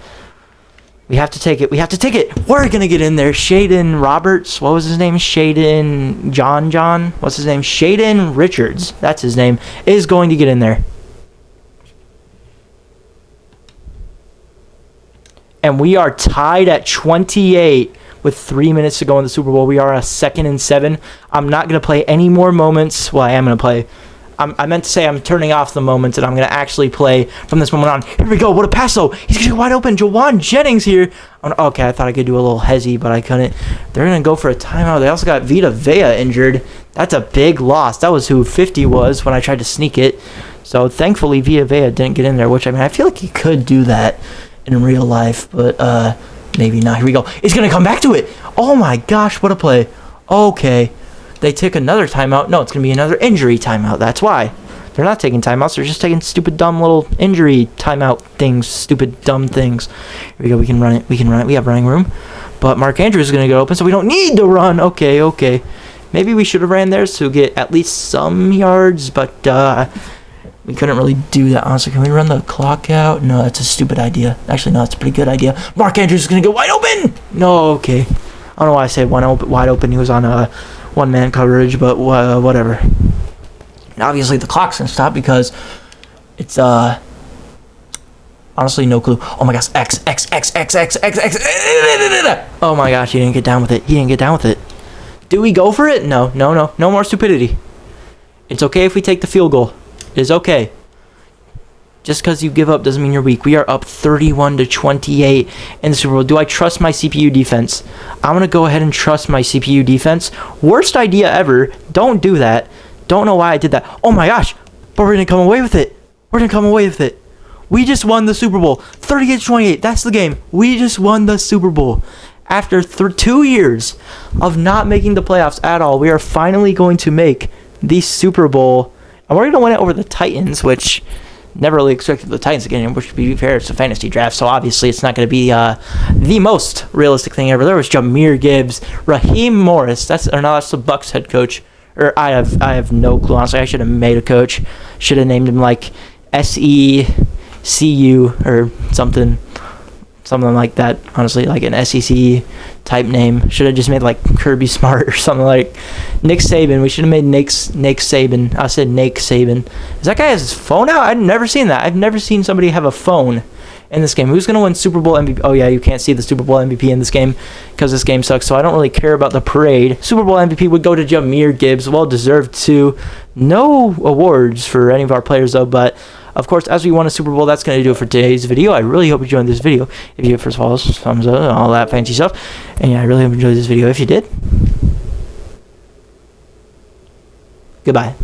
we have to take it. We have to take it. We're gonna get in there. Shaden Roberts. What was his name? Shaden John. What's his name? Shaden Richards. That's his name. Is going to get in there. And we are tied at 28 with 3 minutes to go in the Super Bowl. We are a 2nd and 7. I'm not gonna play any more moments. Well, I am gonna play. I meant to say I'm turning off the moments, and I'm going to actually play from this moment on. Here we go. What a pass, though. He's going to get wide open. Jawan Jennings here. Okay, I thought I could do a little hezzy, but I couldn't. They're going to go for a timeout. They also got Vita Vea injured. That's a big loss. That was who 50 was when I tried to sneak it. So, thankfully, Vita Vea didn't get in there, which, I mean, I feel like he could do that in real life, but maybe not. Here we go. He's going to come back to it. Oh, my gosh. What a play. Okay. They took another timeout. No, it's going to be another injury timeout. That's why. They're not taking timeouts. They're just taking stupid, dumb little injury timeout things. Stupid, dumb things. Here we go. We can run it. We can run it. We have running room. But Mark Andrews is going to get open, so we don't need to run. Okay. Maybe we should have ran there to get at least some yards, but we couldn't really do that, honestly. Can we run the clock out? No, that's a stupid idea. Actually, no, that's a pretty good idea. Mark Andrews is going to get wide open. No, okay. I don't know why I said wide open. He was on a one-man coverage, but whatever. And obviously, the clock's gonna stop because it's honestly no clue. Oh my gosh, X. Oh my gosh, he didn't get down with it. Do we go for it? No more stupidity. It's okay if we take the field goal. It's okay. Just because you give up doesn't mean you're weak. We are up 31-28 in the Super Bowl. Do I trust my CPU defense? I'm going to go ahead and trust my CPU defense. Worst idea ever. Don't do that. Don't know why I did that. Oh my gosh. But we're going to come away with it. We just won the Super Bowl. 38-28. That's the game. We just won the Super Bowl. After 2 years of not making the playoffs at all, we are finally going to make the Super Bowl. And we're going to win it over the Titans, which... Never really expected the Titans to get in, which, to be fair, it's a fantasy draft, so obviously it's not going to be the most realistic thing ever. There was Jahmyr Gibbs, Raheem Morris. That's the Bucs head coach. Or I have no clue. Honestly, I should have made a coach. Should have named him like SECU or something like that. Honestly, like an SEC type name. Should have just made like Kirby Smart or something like Nick Saban. We should have made Nick Saban. I said Nick Saban. Does that guy has his phone out? I've never seen that. I've never seen somebody have a phone in this game. Who's going to win Super Bowl MVP? Oh yeah, you can't see the Super Bowl MVP in this game because this game sucks, so I don't really care about the parade. Super Bowl MVP would go to Jahmyr Gibbs. Well deserved too. No awards for any of our players though, but of course, as we won a Super Bowl, that's going to do it for today's video. I really hope you enjoyed this video. If you, first of all, thumbs up and all that fancy stuff. And yeah, I really hope you enjoyed this video. If you did, goodbye.